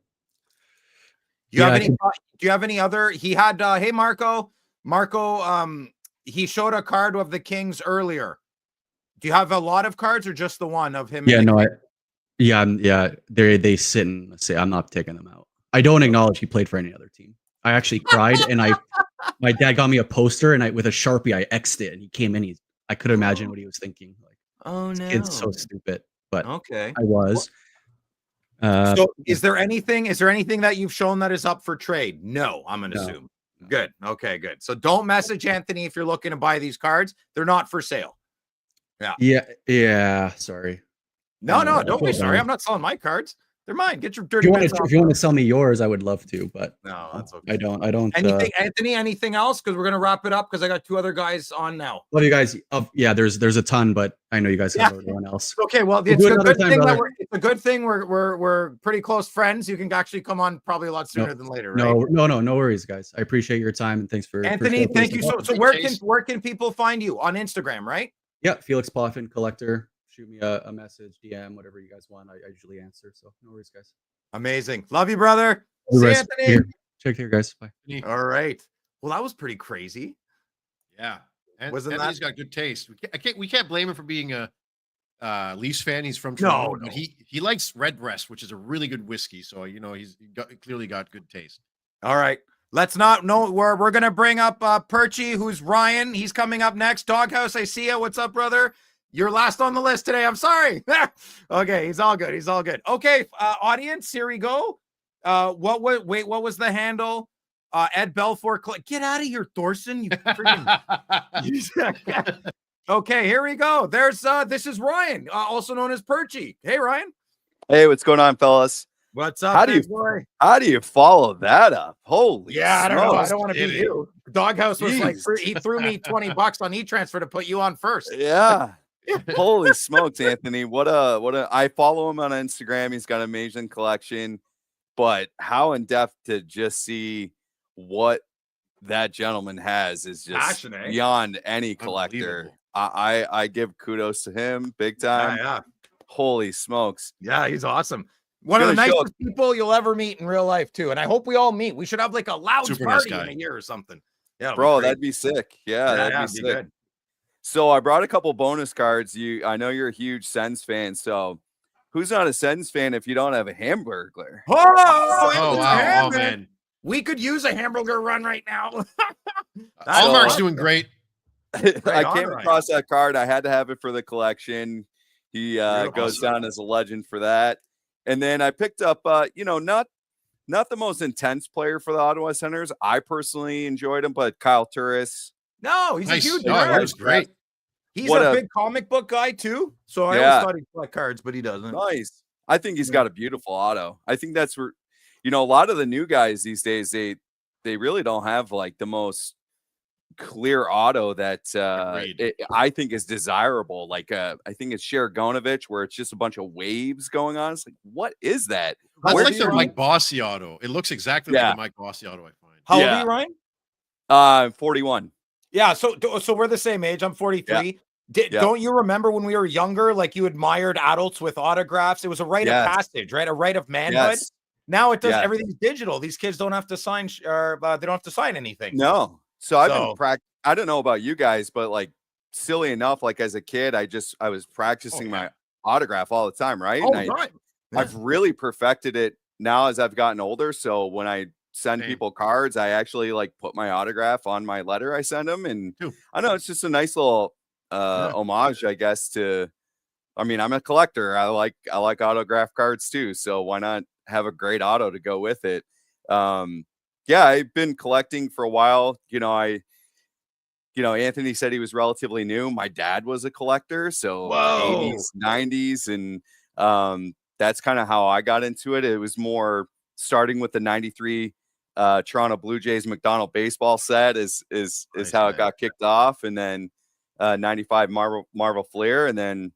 Speaker 1: do you have any other? He had hey Marco, he showed a card of the Kings earlier. Do you have a lot of cards or just the one of him?
Speaker 3: Yeah, they sit and say I'm not taking them out. I don't acknowledge he played for any other team. I actually cried, and my dad got me a poster, and with a Sharpie I X'd it, and he came in. I could imagine what he was thinking. Like,
Speaker 1: oh no,
Speaker 3: it's so stupid. But
Speaker 1: okay,
Speaker 3: I was.
Speaker 1: So is there anything that you've shown that is up for trade? No, I'm going to assume. No. Good. Okay, good. So don't message Anthony if you're looking to buy these cards. They're not for sale. Yeah.
Speaker 3: Sorry.
Speaker 1: No, don't be sorry. I'm not selling my cards. They're mine. Get your dirty.
Speaker 3: If you want to sell me yours, I would love to, but
Speaker 1: no, that's okay.
Speaker 3: I don't.
Speaker 1: Anything, Anthony? Anything else? Because we're gonna wrap it up because I got 2 other guys on now.
Speaker 3: Love you guys. There's a ton, but I know you guys have everyone else.
Speaker 1: Okay, well, it's a good thing we're pretty close friends. You can actually come on probably a lot sooner than later. Right?
Speaker 3: No worries, guys. I appreciate your time and thanks for
Speaker 1: Anthony. Thank you. So where can people find you on Instagram? Right?
Speaker 3: Yeah, Felix Potvin Collector. Shoot me a message, DM, whatever you guys want. I usually answer. So no worries, guys.
Speaker 1: Amazing. Love you, brother. See you, Anthony.
Speaker 3: Take care, guys. Bye.
Speaker 1: All right. Well, that was pretty crazy.
Speaker 2: Yeah. Anthony's got good taste. We can't blame him for being a Leafs fan. He's from Toronto. No. But he likes Redbreast, which is a really good whiskey. So he's clearly got good taste.
Speaker 1: All right. Let's not know we're gonna bring up Perchy, who's Ryan. He's coming up next. Doghouse, I see you. What's up, brother? You're last on the list today. I'm sorry. Okay, he's all good. Okay, audience, here we go. What was the handle? Ed Belfort. Get out of here, Thorson. You freaking. Okay, here we go. This is Ryan, also known as Perchy. Hey, Ryan.
Speaker 4: Hey, what's going on, fellas?
Speaker 1: What's up?
Speaker 4: How do you follow that up? Holy
Speaker 1: I don't know. I don't want to be you. Doghouse was like he threw me $20 on e-transfer to put you on first.
Speaker 4: Yeah. Holy smokes, Anthony. I follow him on Instagram. He's got an amazing collection, but how in depth to just see what that gentleman has is just beyond any collector. I give kudos to him big time.
Speaker 1: Yeah.
Speaker 4: Holy smokes.
Speaker 1: Yeah, he's awesome. One of the nicest people you'll ever meet in real life too. And I hope we all meet. We should have like a loud party in a year or something. Yeah,
Speaker 4: bro, that'd be sick. Yeah, that'd be sick. Good. So I brought a couple bonus cards. I know you're a huge Sens fan. So who's not a Sens fan if you don't have a Hamburglar?
Speaker 1: Oh wow. Oh, man. We could use a hamburger run right now.
Speaker 2: Allmark's doing great.
Speaker 4: I came across that card. I had to have it for the collection. He goes down as a legend for that. And then I picked up, not the most intense player for the Ottawa Senators. I personally enjoyed him, but Kyle Turris.
Speaker 1: No, he's a huge
Speaker 2: nerd. He was great.
Speaker 1: He's a big comic book guy too. So I always thought he'd collect cards, but he doesn't.
Speaker 4: Nice. I think he's got a beautiful auto. I think that's where, a lot of the new guys these days, they really don't have like the most clear auto that I think is desirable. Like I think it's Sharagonovich, where it's just a bunch of waves going on. It's like, what is that?
Speaker 2: That's like the Mike Bossy auto. It looks exactly like the Mike Bossy auto, I find.
Speaker 1: How old are you, Ryan?
Speaker 4: 41.
Speaker 1: Yeah, so we're the same age. I'm 43. Don't you remember when we were younger, like you admired adults with autographs? It was a rite of passage, right? A rite of manhood. Yes. Now it does. Everything's digital. These kids don't have to sign, or they don't have to sign anything.
Speaker 4: No. So I've been I don't know about you guys, but like, silly enough, like as a kid, I was practicing my autograph all the time, right? I've really perfected it now as I've gotten older. So when I send people cards, I actually like put my autograph on my letter I send them, and I know it's just a nice little homage, I guess. I'm a collector. I like autograph cards too, so why not have a great auto to go with it? I've been collecting for a while. Anthony said he was relatively new. My dad was a collector, so 80s, 90s, and that's kind of how I got into it. It was more starting with the 93 Toronto Blue Jays McDonald baseball set is how it got kicked off, and then 95 Marvel Flair, and then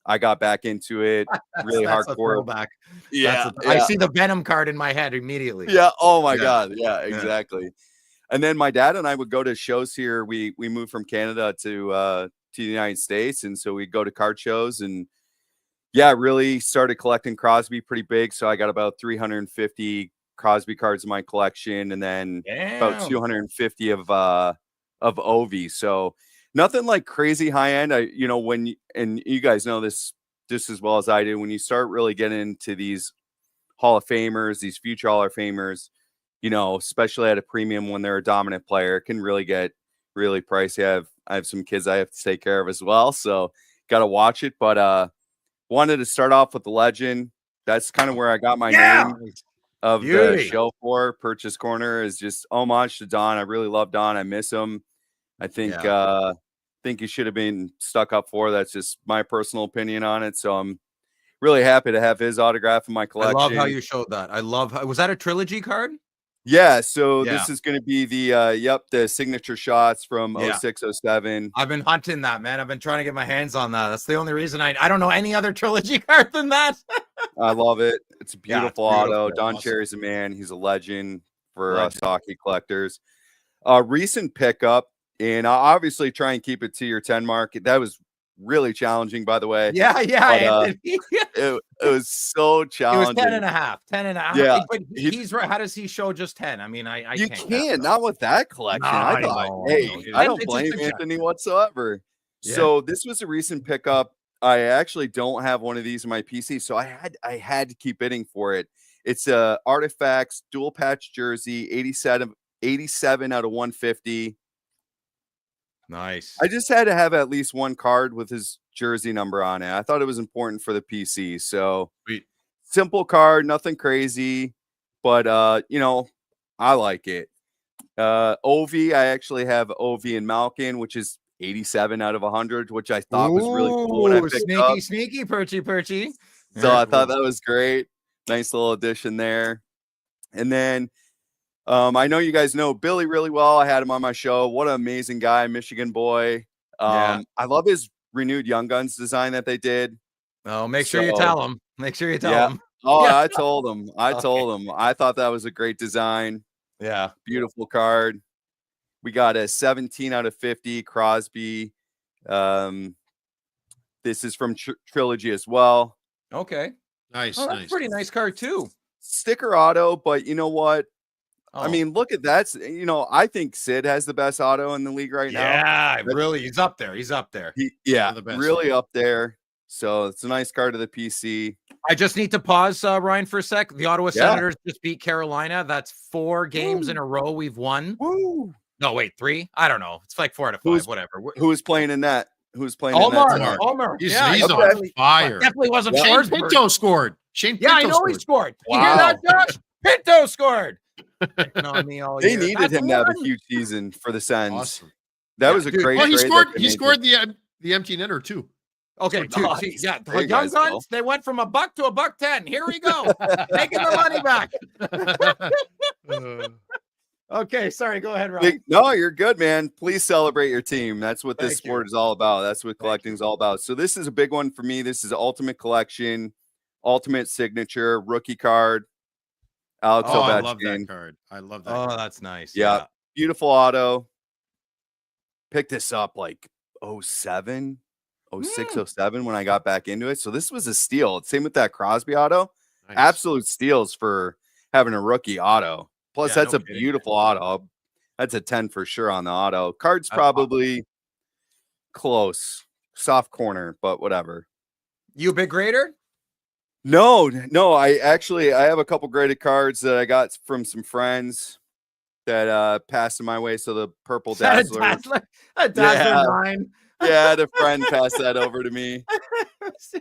Speaker 4: I got back into it really hardcore.
Speaker 1: I see the Venom card in my head immediately.
Speaker 4: Yeah. Oh my God. Yeah, exactly. And then my dad and I would go to shows here. We moved from Canada to the United States, and so we'd go to card shows, and really started collecting Crosby pretty big. So I got about 350 Crosby cards in my collection, and then about 250 of Ovi. So nothing like crazy high end. And you guys know this just as well as I do, when you start really getting into these Hall of Famers, these future Hall of Famers, especially at a premium when they're a dominant player, it can really get really pricey. I have some kids I have to take care of as well, so got to watch it. But wanted to start off with the legend. That's kind of where I got my name of the show for. Purchase Corner is just homage to Don. I really love Don. I miss him. I think he should have been stuck up for. That's just my personal opinion on it. So I'm really happy to have his autograph in my collection.
Speaker 1: I love how you showed that. Was that a trilogy card?
Speaker 4: Yeah. So this is going to be the signature shots from 06, 07.
Speaker 1: I've been hunting that, man. I've been trying to get my hands on that. That's the only reason I don't know any other trilogy card than that.
Speaker 4: I love it. It's a beautiful auto. Don Cherry's a man. He's a legend for us hockey collectors. Recent pickup, and I'll obviously try and keep it to your 10 mark. That was really challenging, by the way. It was so challenging.
Speaker 1: It was 10.5. 10.5.
Speaker 4: Yeah,
Speaker 1: but he's right. How does he show just 10? I mean,
Speaker 4: you can't not with that collection. I don't blame Anthony whatsoever. Yeah. So this was a recent pickup. I actually don't have one of these in my PC, so I had to keep bidding for it. It's a Artifacts dual patch jersey, 87 out of 150.
Speaker 1: Nice.
Speaker 4: I just had to have at least one card with his jersey number on it. I thought it was important for the PC. So simple card, nothing crazy, but I like it. Ovi, I actually have Ovi and Malkin, which is 87 out of 100, which I thought was really cool when I picked up.
Speaker 1: Sneaky, perchy.
Speaker 4: So I thought that was great. Nice little addition there. And then I know you guys know Billy really well. I had him on my show. What an amazing guy, Michigan boy. I love his renewed Young Guns design that they did.
Speaker 1: Oh, make sure you tell him. Make sure you tell him.
Speaker 4: Oh, I told him. I thought that was a great design.
Speaker 1: Yeah.
Speaker 4: Beautiful card. We got a 17 out of 50 Crosby. This is from Trilogy as well.
Speaker 1: Okay.
Speaker 2: Nice.
Speaker 1: Oh, that's a pretty nice card too.
Speaker 4: Sticker auto, but you know what? I mean, look at that. I think Sid has the best auto in the league right now.
Speaker 1: Yeah, really. He's up there.
Speaker 4: Really up there. So it's a nice card to the PC.
Speaker 1: I just need to pause, Ryan, for a sec. The Ottawa Senators just beat Carolina. That's 4 games in a row we've won.
Speaker 4: Woo.
Speaker 1: No, wait, 3? I don't know. It's like 4 out of 5, whatever.
Speaker 4: Who is playing in that? who's playing in that tonight?
Speaker 1: Ulmer.
Speaker 2: He's
Speaker 1: Yeah,
Speaker 2: on fire.
Speaker 1: definitely wasn't
Speaker 2: Shane
Speaker 1: Forsberg.
Speaker 2: Pinto scored. Shane Pinto
Speaker 1: Yeah, I know he scored. You hear that, Josh? Pinto scored. Picking on me all
Speaker 4: They
Speaker 1: year.
Speaker 4: needed
Speaker 1: That's
Speaker 4: him to have a
Speaker 1: one.
Speaker 4: huge season for the Sens.
Speaker 2: Awesome.
Speaker 4: That
Speaker 1: Yeah,
Speaker 4: was a
Speaker 1: dude.
Speaker 4: great.
Speaker 2: Well, he
Speaker 4: trade
Speaker 2: scored.
Speaker 4: that they
Speaker 2: He
Speaker 4: made.
Speaker 2: scored the empty netter too.
Speaker 1: Okay, two.
Speaker 4: Nice.
Speaker 1: See, yeah,
Speaker 4: There you
Speaker 1: Young
Speaker 4: guys go.
Speaker 1: Guns, they went from $1 to $1.10. Here we go. Making the money back. Okay, sorry. Go ahead, Ryan.
Speaker 4: No, you're good, man. Please celebrate your team. That's what this
Speaker 1: Thank
Speaker 4: sport
Speaker 1: you.
Speaker 4: is all about. That's what collecting is all about. So this is a big one for me. This is Ultimate Collection, Ultimate Signature, rookie card. Alex
Speaker 2: Oh,
Speaker 4: Ovechkin.
Speaker 2: I love that card. I love that.
Speaker 1: Oh,
Speaker 2: card.
Speaker 1: that's nice.
Speaker 4: Yeah. Beautiful auto. Picked this up like 07, 06, 07 when I got back into it. So this was a steal. Same with that Crosby auto.
Speaker 2: Nice.
Speaker 4: Absolute steals for having a rookie auto. Plus,
Speaker 1: Yeah,
Speaker 4: that's
Speaker 1: no
Speaker 4: a
Speaker 1: kidding.
Speaker 4: beautiful auto. That's a 10 for sure on the auto. Card's probably close. Soft corner, but whatever.
Speaker 1: You a big grader?
Speaker 4: No. I have a couple graded cards that I got from some friends that passed in my way. So the purple Dazzler.
Speaker 1: A Dazzler 9.
Speaker 4: Yeah, the friend passed that over to me.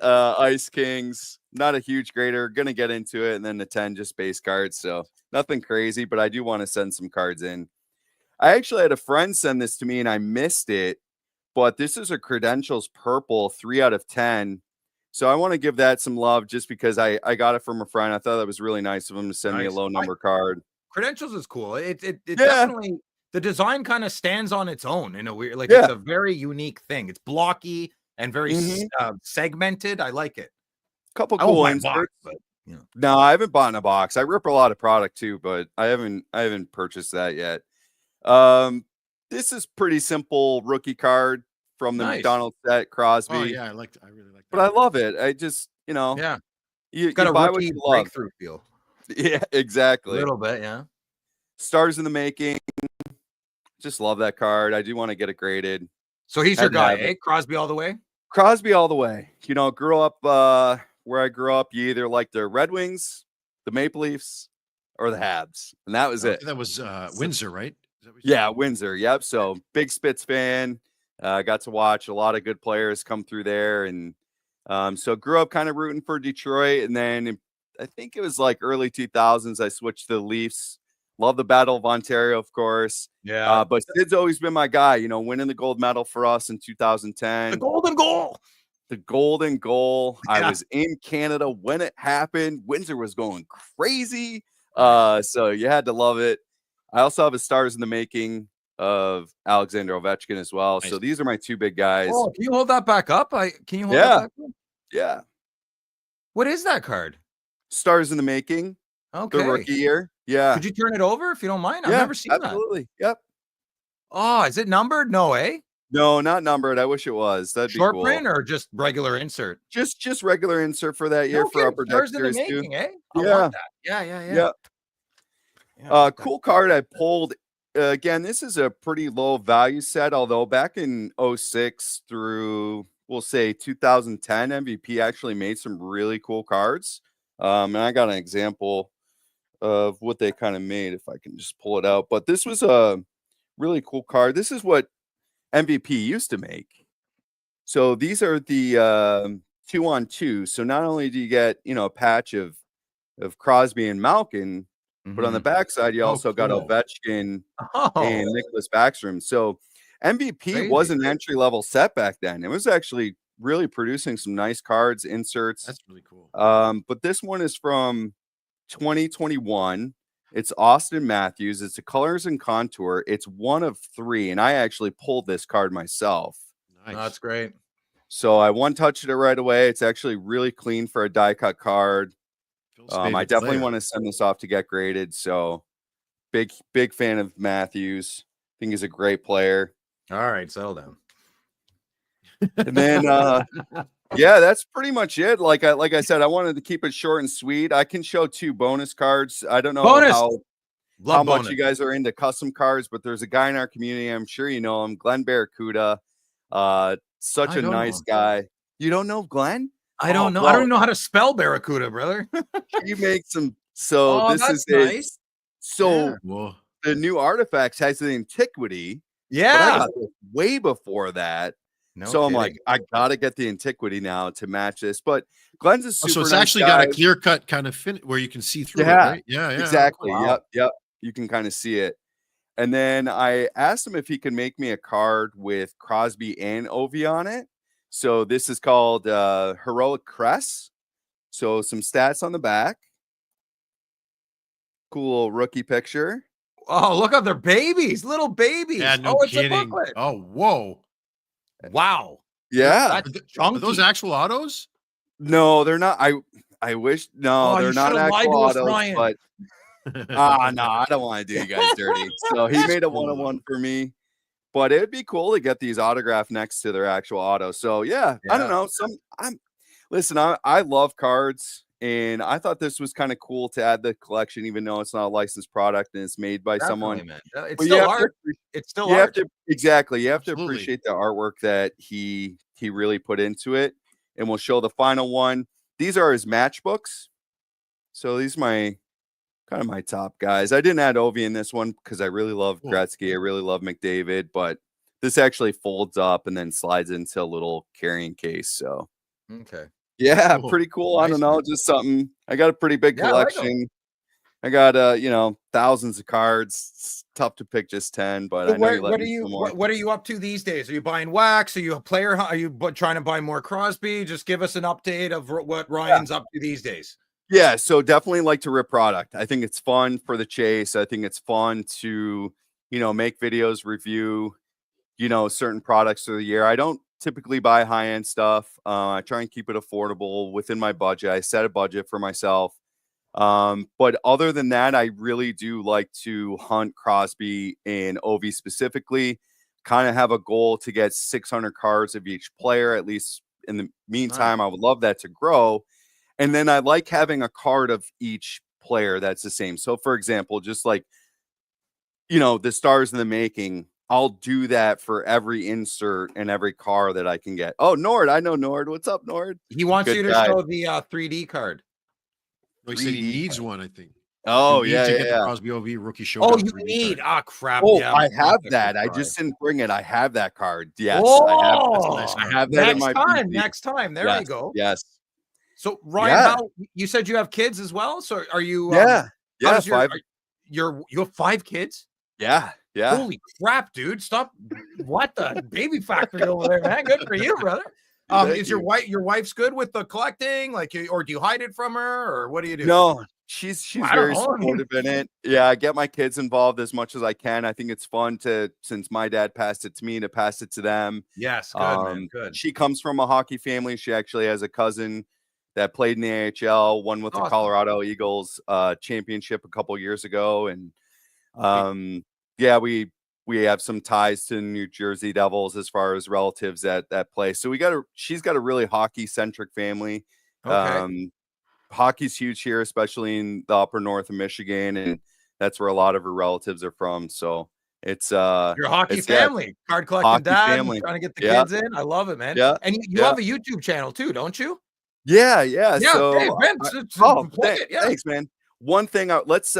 Speaker 4: Ice Kings, not a huge grader. Gonna get into it, and then the 10 just base cards. So nothing crazy, but I do want to send some cards in. I actually had a friend send this to me, and I missed it. But this is a Credentials purple, 3 out of 10. So I want to give that some love just because I got it from a friend. I thought that was really nice of him to send me a low number card.
Speaker 1: Credentials is cool. It definitely, the design kind of stands on its own in a weird, like it's a very unique thing. It's blocky and very segmented. I like it.
Speaker 4: Couple cool inserts.
Speaker 1: But, you know.
Speaker 4: No, I haven't bought in a box. I rip a lot of product too, but I haven't purchased that yet. This is pretty simple rookie card from the McDonald's set, Crosby.
Speaker 2: Oh yeah, I really like that.
Speaker 4: But I love it. I just, you
Speaker 1: Got a
Speaker 4: buy
Speaker 1: rookie
Speaker 4: what you love.
Speaker 1: breakthrough feel.
Speaker 4: Yeah,
Speaker 1: A
Speaker 4: exactly.
Speaker 1: little bit, yeah.
Speaker 4: Stars in the making. Just love that card. I do want to get it graded.
Speaker 1: So he's your guy, eh? Crosby all the way?
Speaker 4: Crosby all the way. Grew up where I grew up. You either like the Red Wings, the Maple Leafs, or the Habs. And that was it.
Speaker 2: That was Windsor, right? Is that what
Speaker 4: Yeah, Windsor. Yep. So big Spitz fan. Got to watch a lot of good players come through there. And so grew up kind of rooting for Detroit. And then I think it was like early 2000s, I switched to the Leafs. Love the Battle of Ontario, of course.
Speaker 1: Yeah.
Speaker 4: But Sid's always been my guy, winning the gold medal for us in 2010.
Speaker 1: The golden goal.
Speaker 4: The golden goal.
Speaker 1: Yeah.
Speaker 4: I was in Canada when it happened. Windsor was going crazy. So you had to love it. I also have a stars in the making of Alexander Ovechkin as well. Nice. So these are my two big guys.
Speaker 1: Oh, can you hold that back up? Can you hold that back up?
Speaker 4: Yeah.
Speaker 1: What is that card?
Speaker 4: Stars in the making.
Speaker 1: Okay.
Speaker 4: The rookie year. Yeah.
Speaker 1: Could you turn it over if you don't mind? I've never seen that.
Speaker 4: Absolutely. Yep.
Speaker 1: Oh, is it numbered? No, eh?
Speaker 4: No, not numbered. I wish it was. That'd be
Speaker 1: short
Speaker 4: cool.
Speaker 1: print or just regular insert?
Speaker 4: Just regular insert for that year for Upper Deck Series 2.
Speaker 1: Eh? I want that. Yeah.
Speaker 4: Cool card I pulled. Again, this is a pretty low value set, although back in 06 through, we'll say 2010, MVP actually made some really cool cards. And I got an example of what they kind of made, if I can just pull it out. But this was a really cool card. This is what MVP used to make. So these are the 2-on-2. So not only do you get, a patch of Crosby and Malkin, but on the backside, you also got Ovechkin and Nicholas Backstrom. So MVP was an entry-level set back then. It was actually really producing some nice cards, inserts.
Speaker 2: That's really cool.
Speaker 4: But this one is from 2021. It's Austin Matthews. It's a colors and contour. It's 1 of 3, and I actually pulled this card myself.
Speaker 2: Nice.
Speaker 1: That's great.
Speaker 4: So I one-touched it right away. It's actually really clean for a die-cut card. I definitely want to send this off to get graded. So big fan of Matthews. I think he's a great player.
Speaker 1: All right, settle down.
Speaker 4: And then that's pretty much it. Like I said, I wanted to keep it short and sweet. I can show 2 bonus cards. I don't know how much you guys are into custom cards, but there's a guy in our community. I'm sure you know him, Glenn Barracuda. Such a nice guy. You don't know Glenn?
Speaker 1: I don't know. Well, I don't even know how to spell Barracuda, brother.
Speaker 4: You make some. So this is nice. So the new artifacts has the antiquity.
Speaker 1: Yeah.
Speaker 4: Way before that.
Speaker 1: No
Speaker 4: So I'm
Speaker 1: kidding.
Speaker 4: like, I gotta get the antiquity now to match this. But Glenn's a super
Speaker 2: so it's
Speaker 4: nice
Speaker 2: actually
Speaker 4: guy.
Speaker 2: got a clear cut kind of fin where you can see through it,
Speaker 4: Yeah,
Speaker 2: right? Yeah, yeah.
Speaker 4: exactly.
Speaker 1: Wow.
Speaker 4: Yep. You can kind of see it. And then I asked him if he could make me a card with Crosby and Ovi on it. So this is called Heroic Crest. So some stats on the back. Cool little rookie picture.
Speaker 1: Oh, look at their babies, little babies.
Speaker 2: Yeah, no
Speaker 1: It's a
Speaker 2: kidding.
Speaker 1: booklet.
Speaker 2: Oh, whoa.
Speaker 1: Wow.
Speaker 4: Yeah.
Speaker 1: That's
Speaker 2: Are those
Speaker 1: chunky.
Speaker 2: actual autos?
Speaker 4: No, they're not. I wish no,
Speaker 1: Oh,
Speaker 4: they're
Speaker 1: you
Speaker 4: not
Speaker 1: should have lied
Speaker 4: actual
Speaker 1: to us,
Speaker 4: autos,
Speaker 1: Ryan.
Speaker 4: but no, I don't want to do you guys dirty. So he made a one-on-one for me. But it'd be cool to get these autographed next to their actual auto. So yeah, I don't know. I love cards, and I thought this was kind of cool to add the collection, even though it's not a licensed product and it's made by someone.
Speaker 1: Man. It's
Speaker 4: But
Speaker 1: still art. It's still
Speaker 4: You have
Speaker 1: art.
Speaker 4: to exactly. You have to
Speaker 2: Absolutely.
Speaker 4: appreciate the artwork that he really put into it. And we'll show the final one. These are his matchbooks. So these are kind of my top guys. I didn't add Ovi in this one because I really love
Speaker 2: Cool.
Speaker 4: Gretzky. I really love McDavid, but this actually folds up and then slides into a little carrying case. So
Speaker 1: Okay.
Speaker 4: yeah,
Speaker 2: Cool.
Speaker 4: pretty cool. I
Speaker 1: Nice,
Speaker 4: don't know,
Speaker 1: man.
Speaker 4: just something. I got a pretty big
Speaker 1: Yeah, I like 'em.
Speaker 4: collection. I got thousands of cards. It's tough to pick just 10, but I know you let me know more.
Speaker 1: What are you up to these days? Are you buying wax? Are you a player? Are you trying to buy more Crosby? Just give us an update of what Ryan's up to these days.
Speaker 4: Yeah, so definitely like to rip product. I think it's fun for the chase. I think it's fun to, make videos, review, certain products through the year. I don't typically buy high-end stuff. I try and keep it affordable within my budget. I set a budget for myself. But other than that, I really do like to hunt Crosby and Ovi specifically. Kind of have a goal to get 600 cards of each player, at least in the meantime. I would love that to grow. And then I like having a card of each player that's the same. So, for example, just like, the stars in the making, I'll do that for every insert and every car that I can get. Oh, Nord. I know Nord. What's up, Nord?
Speaker 1: He wants
Speaker 4: Good
Speaker 1: you to
Speaker 4: guy.
Speaker 1: show the 3D card.
Speaker 2: He said he
Speaker 4: 3D
Speaker 2: needs one, I think.
Speaker 4: Oh,
Speaker 2: He
Speaker 4: yeah,
Speaker 2: needs to
Speaker 4: yeah,
Speaker 2: get
Speaker 4: yeah.
Speaker 2: the Crosby OV rookie showdown.
Speaker 1: Oh, you
Speaker 2: 3D
Speaker 1: need.
Speaker 2: card.
Speaker 1: Ah, crap.
Speaker 4: Oh,
Speaker 1: yeah,
Speaker 4: I have
Speaker 1: that's
Speaker 4: that.
Speaker 1: a
Speaker 4: I
Speaker 1: card.
Speaker 4: just didn't bring it. I have that card. Yes,
Speaker 1: Oh,
Speaker 4: I have that in my PC.
Speaker 1: next time. There
Speaker 4: Yes,
Speaker 1: you go.
Speaker 4: Yes.
Speaker 1: So Ryan,
Speaker 4: Yeah.
Speaker 1: how you said you have kids as well? So are you?
Speaker 4: Yeah.
Speaker 1: how
Speaker 4: Yeah.
Speaker 1: does your-
Speaker 4: 5.
Speaker 1: you have 5 kids?
Speaker 4: Yeah. Yeah.
Speaker 1: Holy crap, dude! Stop! What the baby factory over there, man? Good for you, brother.
Speaker 4: Thank
Speaker 1: Is
Speaker 4: you.
Speaker 1: your wife's good with the collecting, or do you hide it from her, or what do you do?
Speaker 4: No, she's
Speaker 1: I don't
Speaker 4: very
Speaker 1: know. I mean-
Speaker 4: supportive in it. Yeah, I get my kids involved as much as I can. I think it's fun since my dad passed it to me, to pass it to them.
Speaker 1: Yes, good man, good.
Speaker 4: She comes from a hockey family. She actually has a cousin that played in the AHL, won with the
Speaker 1: Awesome.
Speaker 4: Colorado Eagles championship a couple years ago, and yeah, we have some ties to New Jersey Devils as far as relatives that play. So she's got a really hockey centric family.
Speaker 1: Okay.
Speaker 4: Hockey's huge here, especially in the upper north of Michigan, and that's where a lot of her relatives are from. So it's
Speaker 1: Your hockey
Speaker 4: it's
Speaker 1: family, card collecting
Speaker 4: hockey
Speaker 1: dad,
Speaker 4: family.
Speaker 1: trying to get the
Speaker 4: Yeah.
Speaker 1: kids in. I love it, man.
Speaker 4: Yeah.
Speaker 1: And you
Speaker 4: Yeah.
Speaker 1: have a YouTube channel too, don't you?
Speaker 4: Yeah.
Speaker 1: Yeah.
Speaker 4: So
Speaker 1: Hey, Ben, plug it. Yeah.
Speaker 4: thanks, man. One thing, let's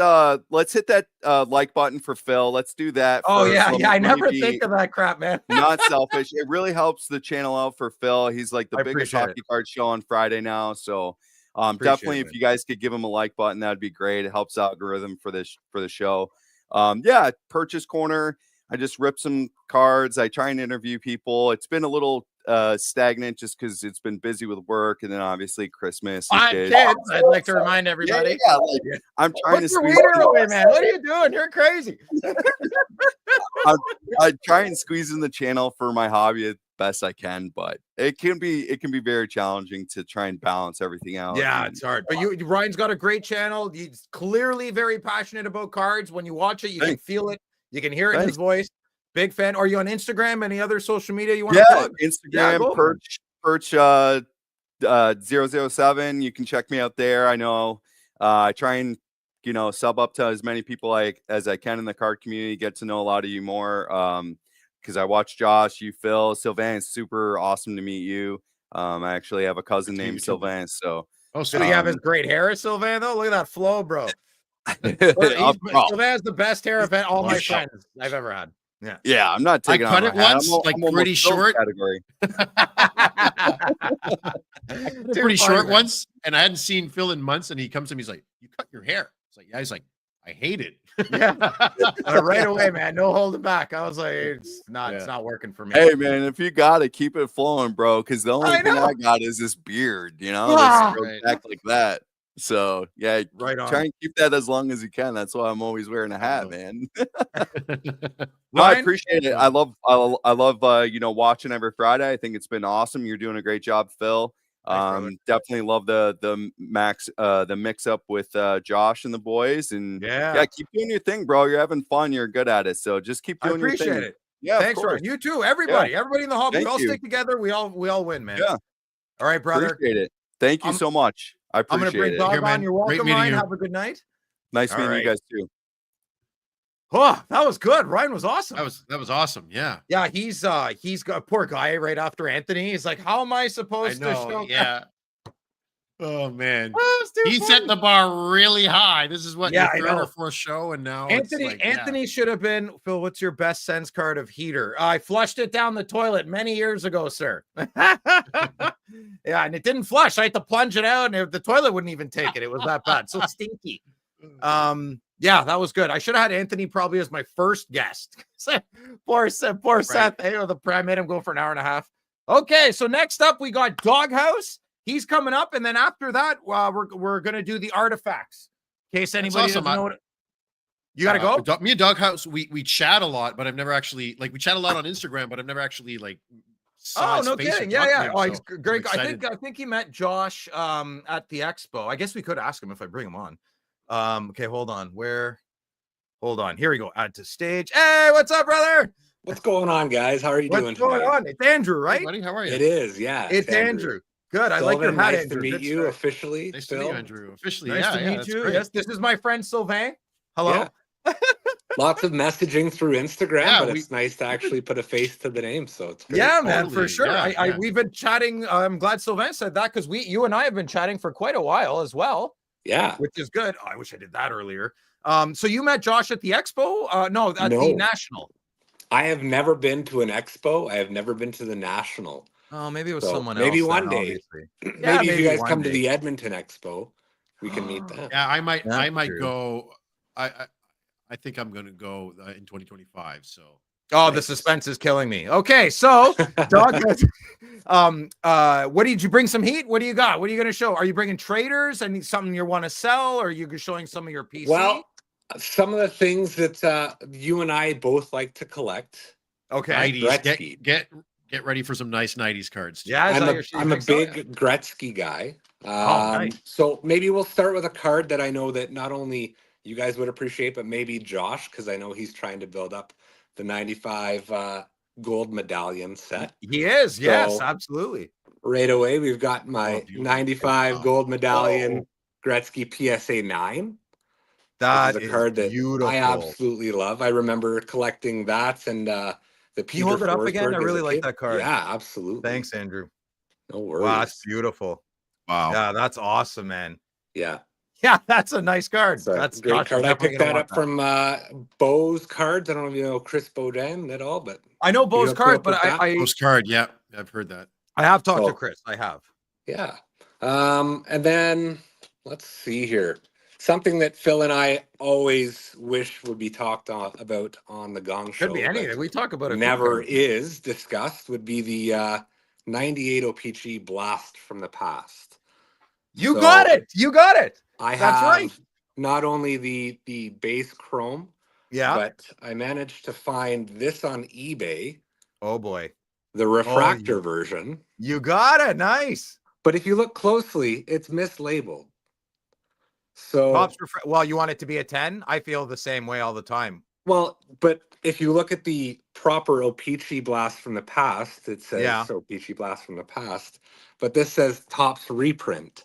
Speaker 4: hit that like button for Phil. Let's do that.
Speaker 1: Oh
Speaker 4: first.
Speaker 1: yeah,
Speaker 4: Let
Speaker 1: yeah. I
Speaker 4: me
Speaker 1: never
Speaker 4: be
Speaker 1: think of that crap, man.
Speaker 4: not selfish. It really helps the channel out for Phil. He's like the
Speaker 1: I
Speaker 4: biggest
Speaker 1: appreciate
Speaker 4: hockey card show on Friday now. So
Speaker 1: Appreciate
Speaker 4: definitely,
Speaker 1: it,
Speaker 4: if you guys could give him a like button, that'd be great. It helps algorithm for the show. Yeah, purchase corner. I just rip some cards. I try and interview people. It's been a little stagnant just because it's been busy with work, and then obvioally Christmas. and kids.
Speaker 1: I'd like to remind everybody.
Speaker 4: Yeah, like, I'm trying
Speaker 1: Put
Speaker 4: to
Speaker 1: your
Speaker 4: squeeze.
Speaker 1: wiener away, man. What are you doing? You're crazy.
Speaker 4: I try and squeeze in the channel for my hobby as best I can, but it can be very challenging to try and balance everything out.
Speaker 1: Yeah,
Speaker 4: and-
Speaker 1: it's hard. But Ryan's got a great channel. He's clearly very passionate about cards. When you watch it, you can
Speaker 4: Thanks.
Speaker 1: feel it. You can hear it in his
Speaker 4: Thanks.
Speaker 1: voice. Big fan. Are you on Instagram? Any other social media you want to
Speaker 4: Yeah,
Speaker 1: plug?
Speaker 4: Instagram,
Speaker 1: go,
Speaker 4: Perch 007. You can check me out there. I know I try and sub up to as many people as I can in the card community, get to know a lot of you more. Because I watch Josh, you, Phil, Sylvain. It's super awesome to meet you. I actually have a cousin named Sylvain. So
Speaker 1: So you have his great hair, Sylvain, though? Look at that flow, bro.
Speaker 4: Bro.
Speaker 1: Sylvain has the best hair of all my
Speaker 2: Nice shot.
Speaker 1: friends I've ever had.
Speaker 4: Yeah, I'm not taking
Speaker 2: cut
Speaker 4: on
Speaker 2: it
Speaker 4: my hat.
Speaker 2: once, like
Speaker 4: I'm almost
Speaker 2: pretty
Speaker 4: Phil's
Speaker 2: short.
Speaker 4: category.
Speaker 2: Pretty short once, and I hadn't seen Phil in months, and he comes to me, he's like, "You cut your hair?" It's like, "Yeah." He's like, "I hate it."
Speaker 1: Yeah, right away, man. No holding back. I was like, it's not working for me.
Speaker 4: Hey, man, if you got it, keep it flowing, bro. Because the only thing I got is this beard, that's
Speaker 2: Right.
Speaker 4: back like that. So yeah,
Speaker 1: Right on.
Speaker 4: try and keep that as long as you can. That's why I'm always wearing a hat, man. No, I
Speaker 1: Ryan?
Speaker 4: appreciate it. I love watching every Friday. I think it's been awesome. You're doing a great job, Phil.
Speaker 1: Thanks,
Speaker 4: Definitely love the mix up with Josh and the boys, and
Speaker 1: yeah,
Speaker 4: keep doing your thing, bro. You're having fun. You're good at it. So just keep
Speaker 1: I
Speaker 4: doing your thing.
Speaker 1: appreciate it.
Speaker 4: Yeah,
Speaker 1: thanks, Ryan. You too. Everybody in the hobby. We
Speaker 4: Thank
Speaker 1: all
Speaker 4: you.
Speaker 1: stick together. We all win, man.
Speaker 4: Yeah.
Speaker 1: All right, brother.
Speaker 4: Appreciate it. Thank you so much. I
Speaker 1: I'm gonna
Speaker 4: appreciate
Speaker 1: bring
Speaker 4: it.
Speaker 1: Dog
Speaker 2: Here,
Speaker 1: on.
Speaker 2: man.
Speaker 1: You're
Speaker 2: Great
Speaker 1: welcome,
Speaker 2: meeting
Speaker 1: Ryan.
Speaker 2: you.
Speaker 1: Have a good night.
Speaker 4: Nice
Speaker 1: All
Speaker 4: meeting
Speaker 1: right.
Speaker 4: you guys too.
Speaker 1: Oh, that was good. Ryan was awesome.
Speaker 2: That was awesome. Yeah.
Speaker 1: Yeah, he's got poor guy right after Anthony. He's like, how am I supposed to show?
Speaker 2: Yeah. Oh man,
Speaker 1: Oh,
Speaker 2: he set the bar really high. This is what
Speaker 1: Yeah,
Speaker 2: your
Speaker 1: I
Speaker 2: third
Speaker 1: know.
Speaker 2: or fourth show, and now
Speaker 1: Anthony should have been, Phil, what's your best sense card of heater? I flushed it down the toilet many years ago, sir. Yeah, and it didn't flush. I had to plunge it out, and the toilet wouldn't even take it. It was that bad. So stinky. Yeah, that was good. I should have had Anthony probably as my first guest. poor Seth. Hey, I made him go for an hour and a half. Okay, so next up we got Doghouse. He's coming up, and then after that, we're gonna do the artifacts. In case anybody doesn't know what you gotta go.
Speaker 2: Me and Doghouse, we chat a lot, but I've never actually we chat a lot on Instagram, but I've never actually saw his
Speaker 1: no
Speaker 2: face
Speaker 1: kidding.
Speaker 2: or talked to him,
Speaker 1: Oh,
Speaker 2: so
Speaker 1: he's great.
Speaker 2: I'm
Speaker 1: I think he met Josh at the expo. I guess we could ask him if I bring him on. Okay, hold on. Hold on. Here we go. Add to stage. Hey, what's up, brother?
Speaker 5: What's going on, guys? How are you doing
Speaker 1: What's going
Speaker 5: tonight?
Speaker 1: on? It's Andrew, right?
Speaker 2: Hey, buddy, how are you?
Speaker 5: It is, yeah.
Speaker 1: It's Andrew. Good. I like your
Speaker 5: Sylvain,
Speaker 1: hat,
Speaker 5: nice
Speaker 1: Andrew.
Speaker 5: to meet
Speaker 1: Good
Speaker 5: you
Speaker 1: start.
Speaker 5: officially.
Speaker 2: Nice to
Speaker 5: Phil.
Speaker 2: meet you, Andrew. Officially,
Speaker 1: Nice to meet
Speaker 2: that's
Speaker 1: you.
Speaker 2: great.
Speaker 1: Yes, this is my friend Sylvain. Hello.
Speaker 5: Yeah. Lots of messaging through Instagram,
Speaker 2: Yeah,
Speaker 5: but it's nice to actually put a face to the name. So it's great.
Speaker 1: Yeah, man, for
Speaker 2: Totally.
Speaker 1: sure.
Speaker 2: Yeah,
Speaker 1: We've been chatting. I'm glad Sylvain said that because you and I have been chatting for quite a while as well.
Speaker 5: Yeah.
Speaker 1: Which is good. Oh, I wish I did that earlier. So you met Josh at the expo? No, at the national.
Speaker 5: I have never been to an expo. I have never been to the national.
Speaker 1: Oh, maybe it was
Speaker 5: So
Speaker 1: someone else.
Speaker 5: maybe
Speaker 1: then,
Speaker 5: one day.
Speaker 1: obviously.
Speaker 5: Maybe if you guys
Speaker 1: one
Speaker 5: come
Speaker 1: day.
Speaker 5: to the Edmonton Expo, we can meet them.
Speaker 2: Yeah, I might
Speaker 1: true.
Speaker 2: go. I think I'm going to go in 2025. So.
Speaker 1: Oh, the suspense is killing me. Okay, so Dog, what did you bring? Some heat? What do you got? What are you going to show? Are you bringing traders and something you want to sell, or are you showing some of your PC?
Speaker 5: Well, some of the things that you and I both like to collect.
Speaker 1: Okay,
Speaker 2: 90s. Get ready for some nice 90s cards. Too.
Speaker 1: Yeah,
Speaker 5: I'm a big Gretzky guy.
Speaker 1: Nice.
Speaker 5: So maybe we'll start with a card that I know that not only you guys would appreciate, but maybe Josh, because I know he's trying to build up the 95 gold medallion set.
Speaker 1: He is, yes, absolutely.
Speaker 5: Right away, we've got my 95 gold medallion Gretzky PSA 9.
Speaker 1: That
Speaker 5: is a card that
Speaker 1: beautiful.
Speaker 5: I absolutely love. I remember collecting that and the
Speaker 1: Can you hold it up again? I really like that card.
Speaker 5: Yeah, absolutely.
Speaker 1: Thanks, Andrew.
Speaker 5: No worries.
Speaker 1: Wow, that's beautiful.
Speaker 2: Wow.
Speaker 1: Yeah, that's awesome, man.
Speaker 5: Yeah.
Speaker 1: Yeah, that's a nice card.
Speaker 5: That's a great card. I picked that up from Bo's cards. I don't know if you know Chris Bowden at all, but
Speaker 1: I know Bo's cards, but
Speaker 2: Bo's card, yeah, I've heard that.
Speaker 1: I have talked to Chris. I have.
Speaker 5: Yeah. And then let's see here. Something that Phil and I always wish would be talked about on the Gong Show.
Speaker 1: Could be anything. We talk about it.
Speaker 5: Never is discussed would be the 98 OPG Blast from the Past.
Speaker 1: You got it. You got it.
Speaker 5: That's right. Not only the base chrome, but I managed to find this on eBay.
Speaker 1: Oh boy.
Speaker 5: The refractor version.
Speaker 1: You got it. Nice.
Speaker 5: But if you look closely, it's mislabeled. So
Speaker 1: well, you want it to be a 10? I feel the same way all the time.
Speaker 5: Well, but if you look at the proper Opeachy Blast from the Past, it says Opeachy Blast from the Past, but this says Topps reprint.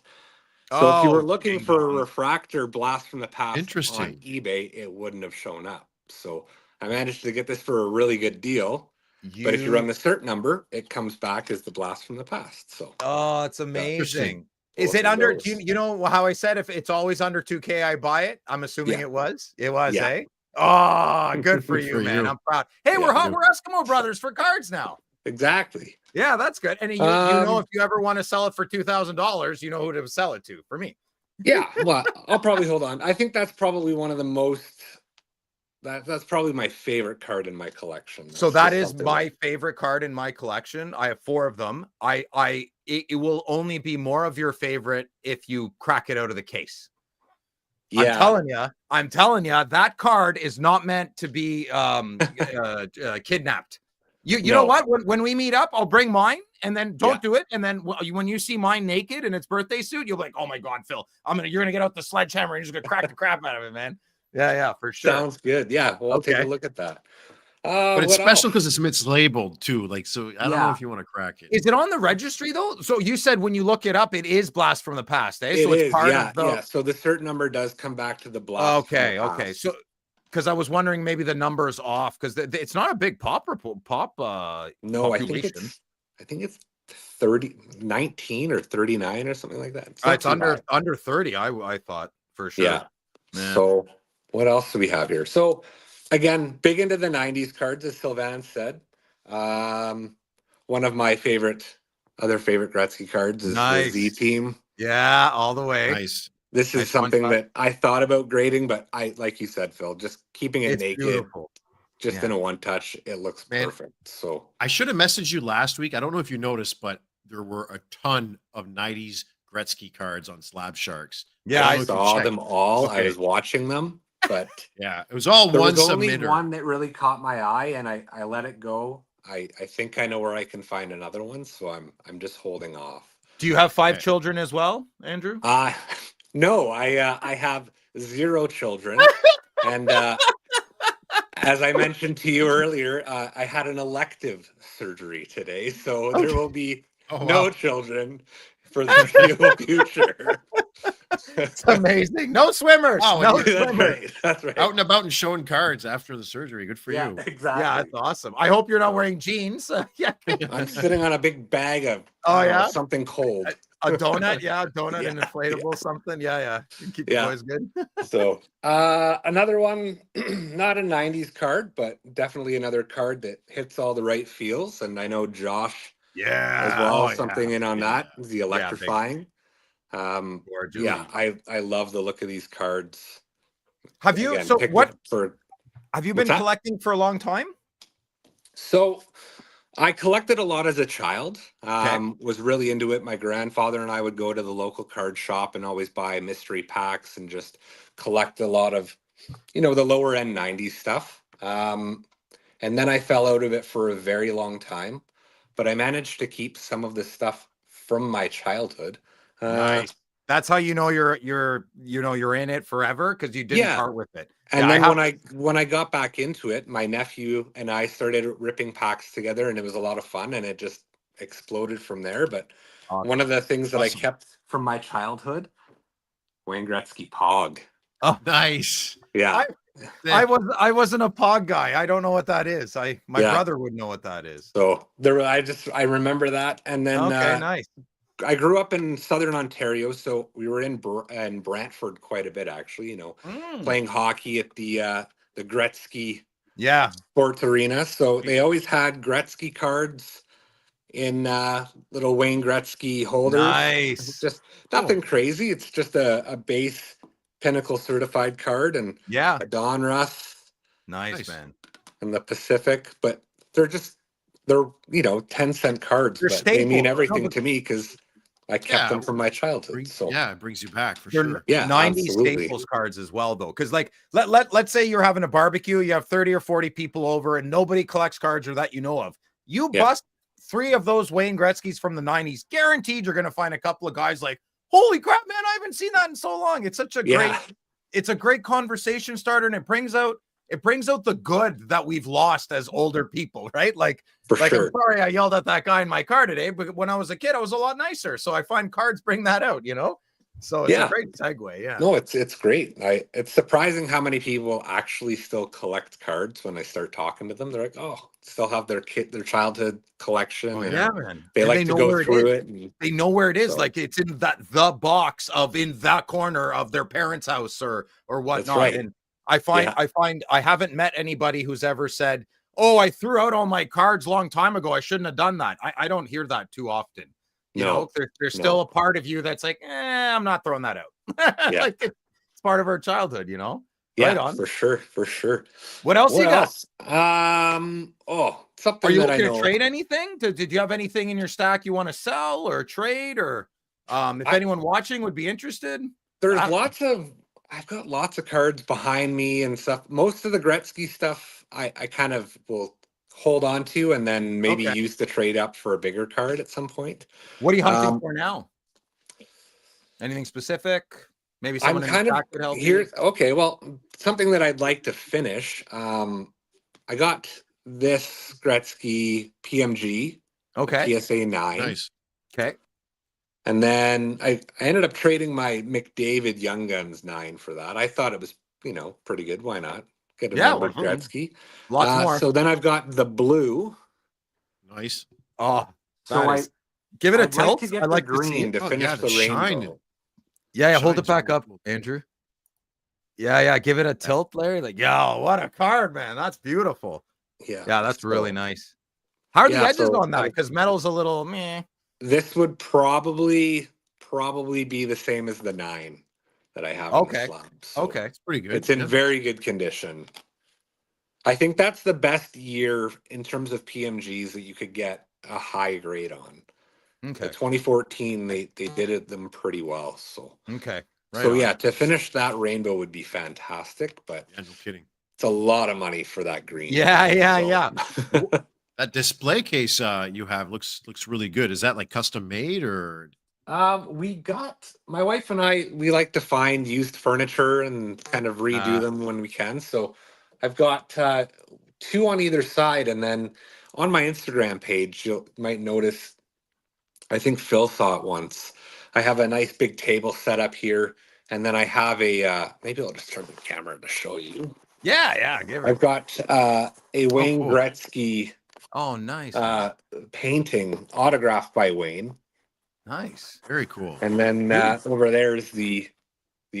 Speaker 5: So if you were looking for a refractor Blast from the Past on eBay, it wouldn't have shown up. So I managed to get this for a really good deal. But if you run the cert number, it comes back as the Blast from the Past. So
Speaker 1: it's amazing. Is it under? Do you know how I said if it's always under 2K, I buy it? I'm assuming it was. It was,
Speaker 5: yeah.
Speaker 1: eh? Oh, good for
Speaker 2: Good
Speaker 1: you,
Speaker 2: for
Speaker 1: man.
Speaker 2: you.
Speaker 1: I'm proud. Hey, we're Eskimo brothers for cards now.
Speaker 5: Exactly.
Speaker 1: Yeah, that's good. And you know, if you ever want to sell it for $2,000, you know who to sell it to. For me.
Speaker 5: Yeah, well, I'll probably hold on. I think that's probably one of the most. That's probably my favorite card in my collection.
Speaker 1: So that is my favorite card in my collection. I have 4 of them. It will only be more of your favorite if you crack it out of the case. Yeah. I'm telling you, that card is not meant to be kidnapped. You know what? When we meet up, I'll bring mine, and then don't do it. And then when you see mine naked in its birthday suit, you'll be like, "Oh my God, Phil! You're gonna get out the sledgehammer and you're just gonna crack the crap out of it, man." Yeah, for sure.
Speaker 5: Sounds good. Yeah, well, I'll take a look at that.
Speaker 2: But it's special because it's mislabeled too. Like, so I don't know if you want to crack it.
Speaker 1: Is it on the registry though? So you said when you look it up, it is Blast from the Past, eh? So
Speaker 5: it's part of the... So the cert number does come back to the Blast.
Speaker 1: Okay. So because I was wondering maybe the number is off because it's not a big pop.
Speaker 5: No, population. I think it's 19 or 39 or something like that.
Speaker 1: It's under 30. I thought for sure.
Speaker 5: Yeah. So what else do we have here? So again, big into the 90s cards, as Sylvain said. One of my other favorite Gretzky cards is the Z Team.
Speaker 1: Yeah, all the way.
Speaker 2: Nice.
Speaker 5: This is something that I thought about grading, but like you said, Phil, just keeping it naked, beautiful. Just in a one touch, it looks perfect. So
Speaker 2: I should have messaged you last week. I don't know if you noticed, but there were a ton of 90s Gretzky cards on Slab Sharks.
Speaker 5: Yeah, I saw them all. Okay. I was watching them, but
Speaker 2: yeah, it was all one submitter.
Speaker 5: There was only one that really caught my eye, and I let it go. I think I know where I can find another one, so I'm just holding off.
Speaker 1: Do you have 5 children as well, Andrew?
Speaker 5: No, I have 0 children, and as I mentioned to you earlier, I had an elective surgery today, so there will be no children for the foreseeable future.
Speaker 1: It's amazing. No swimmers.
Speaker 2: Oh,
Speaker 1: no swimmers.
Speaker 5: That's right.
Speaker 2: Out and about and showing cards after the surgery. Good for you.
Speaker 5: Exactly.
Speaker 1: Yeah, that's awesome. I hope you're not wearing jeans. Yeah.
Speaker 5: I'm sitting on a big bag of something cold.
Speaker 1: A donut, donut, an inflatable, something. Yeah. Keep the boys good.
Speaker 5: So another one, not a 90s card, but definitely another card that hits all the right feels. And I know Josh as well, something in on that, the electrifying. I love the look of these cards.
Speaker 1: Have you have you been collecting for a long time?
Speaker 5: So I collected a lot as a child. Was really into it. My grandfather and I would go to the local card shop and always buy mystery packs and just collect a lot of, the lower end 90s stuff. And then I fell out of it for a very long time, but I managed to keep some of the stuff from my childhood.
Speaker 1: Nice. That's how you know you're in it forever, because you didn't part with it.
Speaker 5: And then when I got back into it, my nephew and I started ripping packs together, and it was a lot of fun, and it just exploded from there. But one of the things that I kept from my childhood, Wayne Gretzky Pog.
Speaker 2: Oh, nice.
Speaker 5: Yeah.
Speaker 1: I wasn't a Pog guy. I don't know what that is. My brother would know what that is.
Speaker 5: So I remember that, and then
Speaker 1: nice.
Speaker 5: I grew up in Southern Ontario, so we were in Brantford quite a bit, actually, playing hockey at the Gretzky Sports Arena. So they always had Gretzky cards in little Wayne Gretzky holders.
Speaker 1: Nice.
Speaker 5: It's just nothing crazy. It's just a base Pinnacle certified card, and a Don Russ.
Speaker 1: Nice, man.
Speaker 5: And the Pacific, but they're 10-cent cards, but they mean everything to me because I kept them from my childhood.
Speaker 2: It brings you back for sure.
Speaker 5: Yeah,
Speaker 1: 90 Staples cards as well, though, because let's say you're having a barbecue, you have 30 or 40 people over, and nobody collects cards or that you know of. You bust 3 of those Wayne Gretzky's from the 90s, guaranteed you're going to find a couple of guys like, holy crap, man, I haven't seen that in so long. It's such a great conversation starter, and it brings out the good that we've lost as older people, right? Sure. I'm sorry I yelled at that guy in my car today, but when I was a kid, I was a lot nicer. So I find cards bring that out, So it's a great segue. Yeah.
Speaker 5: No, it's great. It's surprising how many people actually still collect cards when I start talking to them. They're like, oh, still have their childhood collection.
Speaker 1: Oh, yeah, man.
Speaker 5: They like to go through it. And
Speaker 1: they know where it is. Like it's in the box in that corner of their parents' house or whatnot. Right. And I find I haven't met anybody who's ever said, "Oh, I threw out all my cards long time ago. I shouldn't have done that." I don't hear that too often. You know, there's still a part of you that's like, I'm not throwing that out.
Speaker 5: Yeah.
Speaker 1: Like it's part of our childhood, you know?
Speaker 5: Yeah,
Speaker 1: right on.
Speaker 5: For sure.
Speaker 1: What else you got?
Speaker 5: Something
Speaker 1: Are you
Speaker 5: that I
Speaker 1: looking
Speaker 5: know.
Speaker 1: to trade anything? Did you have anything in your stack you want to sell or trade, or if anyone watching would be interested?
Speaker 5: I've got lots of cards behind me and stuff. Most of the Gretzky stuff I kind of will hold on to and then maybe use the trade up for a bigger card at some point.
Speaker 1: What are you hunting for now? Anything specific? Maybe someone in the stack could help you?
Speaker 5: Okay, well, something that I'd like to finish. I got this Gretzky PMG.
Speaker 1: Okay.
Speaker 5: PSA 9.
Speaker 2: Nice.
Speaker 1: Okay.
Speaker 5: And then I ended up trading my McDavid Young Guns 9 for that. I thought it was, pretty good. Why not? Get a numbered Gretzky.
Speaker 1: Lots more.
Speaker 5: So then I've got the blue.
Speaker 2: Nice.
Speaker 1: Oh,
Speaker 5: so
Speaker 1: give it a tilt.
Speaker 5: Like to get
Speaker 1: I like
Speaker 5: the green to finish the rainbow.
Speaker 1: Yeah, hold it back up, Andrew. Yeah, give it a tilt, Larry. Like, yo, what a card, man. That's beautiful.
Speaker 5: Yeah,
Speaker 1: that's really nice. How are the edges on that? Because metal's a little meh.
Speaker 5: This would probably be the same as the 9 that I have in the slab. So
Speaker 1: okay, it's pretty good.
Speaker 5: It's in very good condition. I think that's the best year in terms of PMGs that you could get a high grade on.
Speaker 1: Okay.
Speaker 5: 2014, they did them pretty well. So
Speaker 1: okay.
Speaker 5: Right so on. To finish that rainbow would be fantastic, but
Speaker 2: no kidding.
Speaker 5: It's a lot of money for that green.
Speaker 1: Yeah.
Speaker 2: That display case you have looks really good. Is that like custom made or?
Speaker 5: We got my wife and we like to find used furniture and kind of redo them when we can. So I've got 2 on either side, and then on my Instagram page, you might notice. I think Phil saw it once. I have a nice big table set up here, and then I have a. Maybe I'll just turn the camera to show you.
Speaker 1: Yeah.
Speaker 5: I've got a Wayne Gretzky.
Speaker 1: Oh, nice.
Speaker 5: Painting autographed by Wayne.
Speaker 2: Nice. Very cool.
Speaker 5: And then over there is the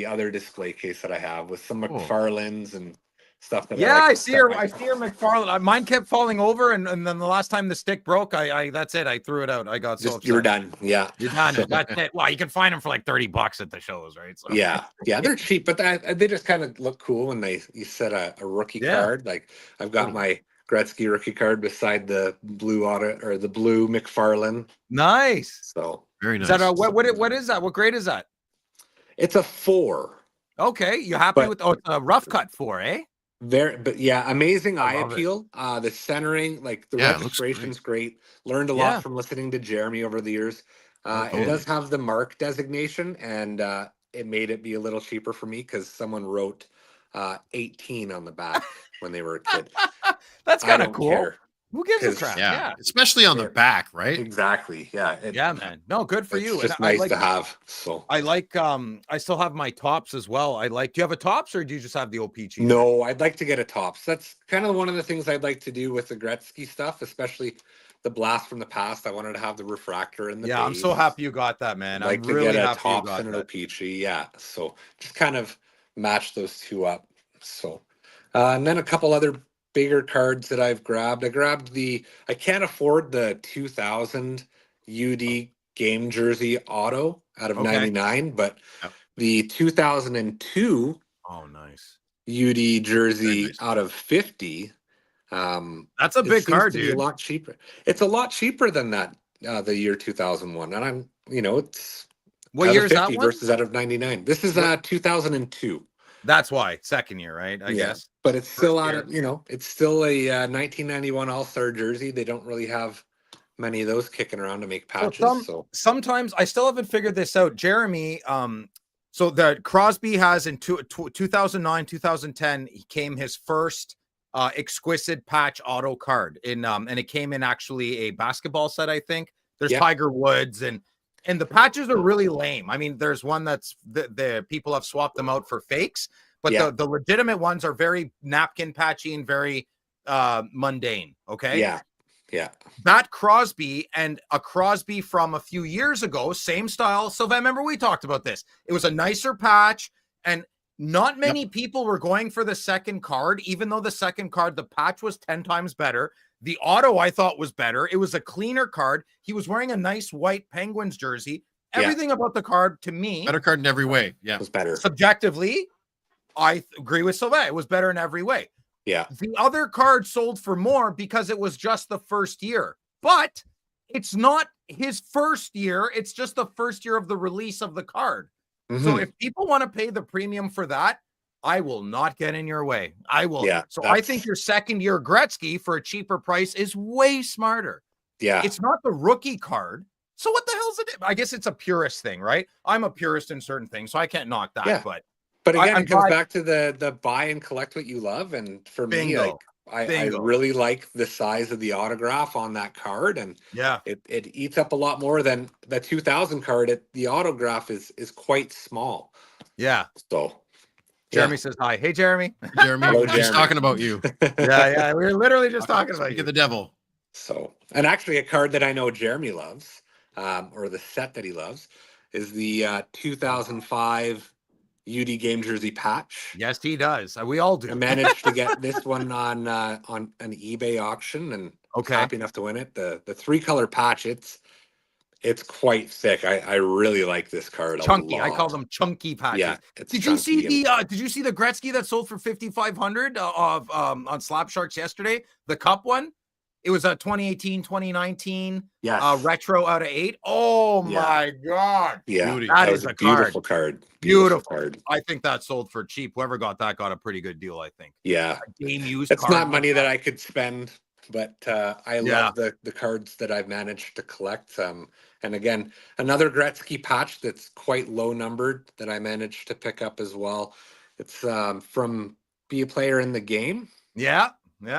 Speaker 5: other display case that I have with some McFarlane's and stuff that
Speaker 1: I see her McFarlane. Mine kept falling over, and then the last time the stick broke, I that's it. I threw it out. I got so upset.
Speaker 5: You were done. Yeah.
Speaker 1: You're done. That's it. Well, you can find them for like $30 at the shows, right? So.
Speaker 5: Yeah, they're cheap, but they just kind of look cool when you set a rookie card. Like I've got my Gretzky rookie card beside the blue or the blue McFarlane.
Speaker 1: Nice.
Speaker 5: So
Speaker 2: very nice.
Speaker 1: Is that what is that? What grade is that?
Speaker 5: It's a 4.
Speaker 1: Okay, you happy with? Oh, it's a rough cut 4, eh?
Speaker 5: Amazing eye appeal. The centering, like the registration's great. Learned a lot from listening to Jeremy over the years. It does have the mark designation, and it made it be a little cheaper for me because someone wrote 18 on the back when they were a kid.
Speaker 1: That's kind of cool.
Speaker 5: Care.
Speaker 1: Who gives a crap?
Speaker 2: Yeah. Especially on the back, right?
Speaker 5: Exactly. Yeah.
Speaker 1: Man. No, good for you.
Speaker 5: It's just nice to have. So
Speaker 1: I like I still have my tops as well. Do you have a tops or do you just have the OPG?
Speaker 5: No, I'd like to get a tops. That's kind of one of the things I'd like to do with the Gretzky stuff, especially the blast from the past. I wanted to have the refractor and the base.
Speaker 1: I'm so happy you got that, man.
Speaker 5: I'd like to get a tops and an OPG. Yeah. So just kind of match those two up. So and then a couple other bigger cards that I've grabbed. I grabbed I can't afford the 2000 UD game jersey auto out of 99, but the 2002
Speaker 1: nice
Speaker 5: UD jersey out of 50.
Speaker 1: That's a big card, dude.
Speaker 5: A lot cheaper. It's a lot cheaper than that the year 2001, and I'm it's
Speaker 1: what year is that one
Speaker 5: versus out of 99. This is 2002.
Speaker 1: That's why second year, right? I guess,
Speaker 5: but it's still out of it's still a 1991 All-Star jersey. They don't really have many of those kicking around to make patches. So
Speaker 1: sometimes I still haven't figured this out, Jeremy. So the Crosby has in 2009, 2010, he came his first exquisite patch auto card in and it came in actually a basketball set. I think there's Tiger Woods and the patches are really lame. I mean, there's one that's the people have swapped them out for fakes, but the legitimate ones are very napkin patchy and very mundane. Okay.
Speaker 5: Yeah.
Speaker 1: That Crosby and a Crosby from a few years ago, same style. Sylvain, remember we talked about this. It was a nicer patch and Not many people were going for the second card, even though the second card, the patch was 10 times better. The auto I thought was better. It was a cleaner card. He was wearing a nice white Penguins jersey. Everything about the card, to me,
Speaker 2: better card in every way. Yeah,
Speaker 5: it was better.
Speaker 1: Subjectively, I agree with Sylvain. It was better in every way.
Speaker 5: Yeah.
Speaker 1: The other card sold for more because it was just the first year. But it's not his first year. It's just the first year of the release of the card. Mm-hmm. So if people want to pay the premium for that, I will not get in your way. I will.
Speaker 5: Yeah,
Speaker 1: so I think your second year Gretzky for a cheaper price is way smarter.
Speaker 5: Yeah.
Speaker 1: It's not the rookie card. So what the hell's it? I guess it's a purist thing, right? I'm a purist in certain things, so I can't knock that.
Speaker 5: Yeah. But again, it comes back to the buy and collect what you love. And for me, like I really like the size of the autograph on that card. And it eats up a lot more than the 2000 card. The autograph is quite small.
Speaker 1: Yeah.
Speaker 5: So
Speaker 1: Jeremy says hi. Hey, Jeremy.
Speaker 2: Jeremy,
Speaker 5: Hello,
Speaker 2: we're just talking about you.
Speaker 1: Yeah. We were literally just talking about you.
Speaker 2: The devil.
Speaker 5: So, and actually a card that I know Jeremy loves, or the set that he loves, is the 2005 UD game jersey patch.
Speaker 1: Yes, he does. We all do.
Speaker 5: I managed to get this one on an eBay auction, and happy enough to win it. The 3-color patch, it's quite thick. I really like this card.
Speaker 1: Chunky. I call them chunky patches.
Speaker 5: Yeah.
Speaker 1: Did you see the Gretzky that sold for 5,500 on Slapsharks yesterday? The cup one. It was a 2018, 2019 retro out of 8. Oh my God.
Speaker 5: Yeah.
Speaker 1: That is a
Speaker 5: beautiful card.
Speaker 1: Beautiful card. I think that sold for cheap. Whoever got that got a pretty good deal, I think.
Speaker 5: Yeah.
Speaker 1: A game used.
Speaker 5: It's not money that I could spend, but I love the cards that I've managed to collect. And again, another Gretzky patch that's quite low numbered that I managed to pick up as well. It's from Be a Player in the Game.
Speaker 1: Yeah.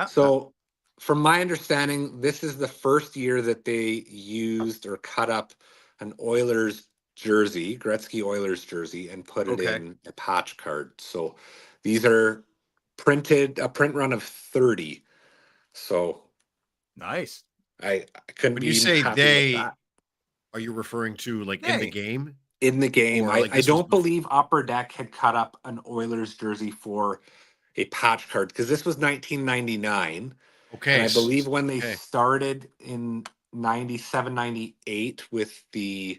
Speaker 5: So from my understanding, this is the first year that they used or cut up an Oilers jersey, Gretzky Oilers jersey, and put it in a patch card. So these are a print run of 30. So
Speaker 1: nice.
Speaker 5: I couldn't.
Speaker 2: When you say they, are you referring to like in the game?
Speaker 5: In the game, I don't believe Upper Deck had cut up an Oilers jersey for a patch card because this was 1999.
Speaker 2: Okay.
Speaker 5: And I believe when they started in 97, 98 with the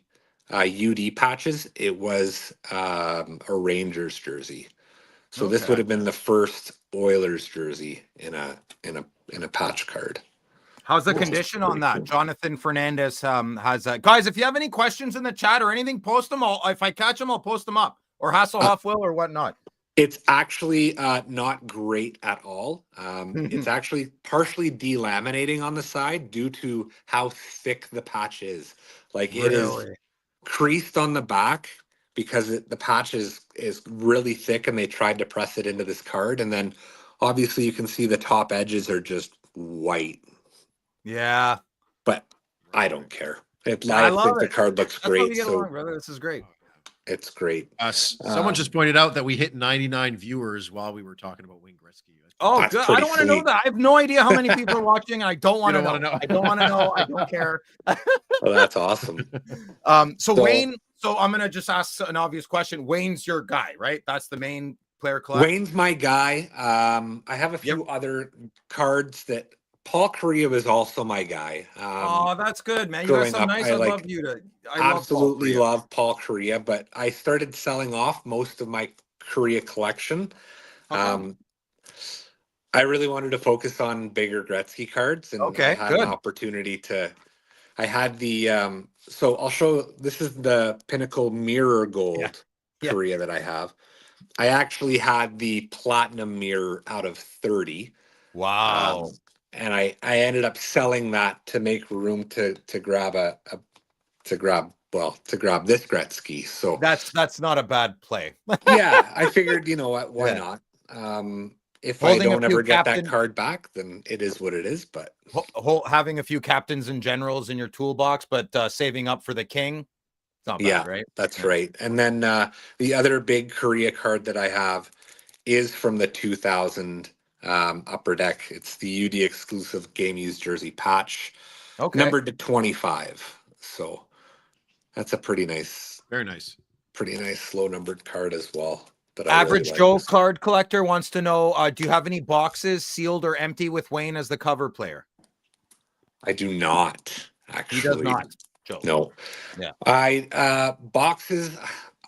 Speaker 5: UD patches, it was a Rangers jersey. So this would have been the first Oilers jersey in a patch card.
Speaker 1: How's the condition on that? Cool. Jonathan Fernandez has guys, if you have any questions in the chat or anything, post them. If I catch them, I'll post them up, or Hasselhoff will, or whatnot.
Speaker 5: It's actually not great at all. It's actually partially delaminating on the side due to how thick the patch is. Like it is creased on the back because the patch is really thick, and they tried to press it into this card. And then obviously you can see the top edges are just white.
Speaker 1: Yeah.
Speaker 5: But I don't care. I think the card looks great.
Speaker 1: That's how we get along, brother. This is great.
Speaker 5: It's great.
Speaker 2: Someone just pointed out that we hit 99 viewers while we were talking about Wayne Gretzky.
Speaker 1: Oh, good. I don't want to know that. I have no idea how many people are watching, and I don't want to know. I don't want to know. I don't care.
Speaker 5: Well, that's awesome.
Speaker 1: So Wayne. So I'm gonna just ask an obvious question. Wayne's your guy, right? That's the main player collect.
Speaker 5: Wayne's my guy. I have a few other cards that. Paul Kariya was also my guy.
Speaker 1: Oh, that's good, man. You got some nice. I love you to.
Speaker 5: I absolutely love Paul Kariya, but I started selling off most of my Kariya collection. I really wanted to focus on bigger Gretzky cards, and I had an opportunity to. I had the. So I'll show. This is the Pinnacle Mirror Gold Kariya that I have. I actually had the Platinum Mirror out of 30.
Speaker 1: Wow.
Speaker 5: And I ended up selling that to make room to grab this Gretzky. So
Speaker 1: that's not a bad play.
Speaker 5: Yeah, I figured, you know what, why not? If I don't ever get that card back, then it is what it is. But
Speaker 1: having a few captains and generals in your toolbox, but saving up for the king, it's not bad, right?
Speaker 5: That's right. And then the other big Kariya card that I have is from the 2000 Upper Deck. It's the UD exclusive game used jersey patch, numbered to 25. So that's a pretty nice,
Speaker 2: very nice,
Speaker 5: pretty nice low numbered card as well. that I
Speaker 1: Average
Speaker 5: really
Speaker 1: Joe
Speaker 5: like.
Speaker 1: card collector wants to know, do you have any boxes sealed or empty with Wayne as the cover player?
Speaker 5: I do not, actually.
Speaker 1: He does not, Joe.
Speaker 5: No.
Speaker 1: Yeah.
Speaker 5: Boxes,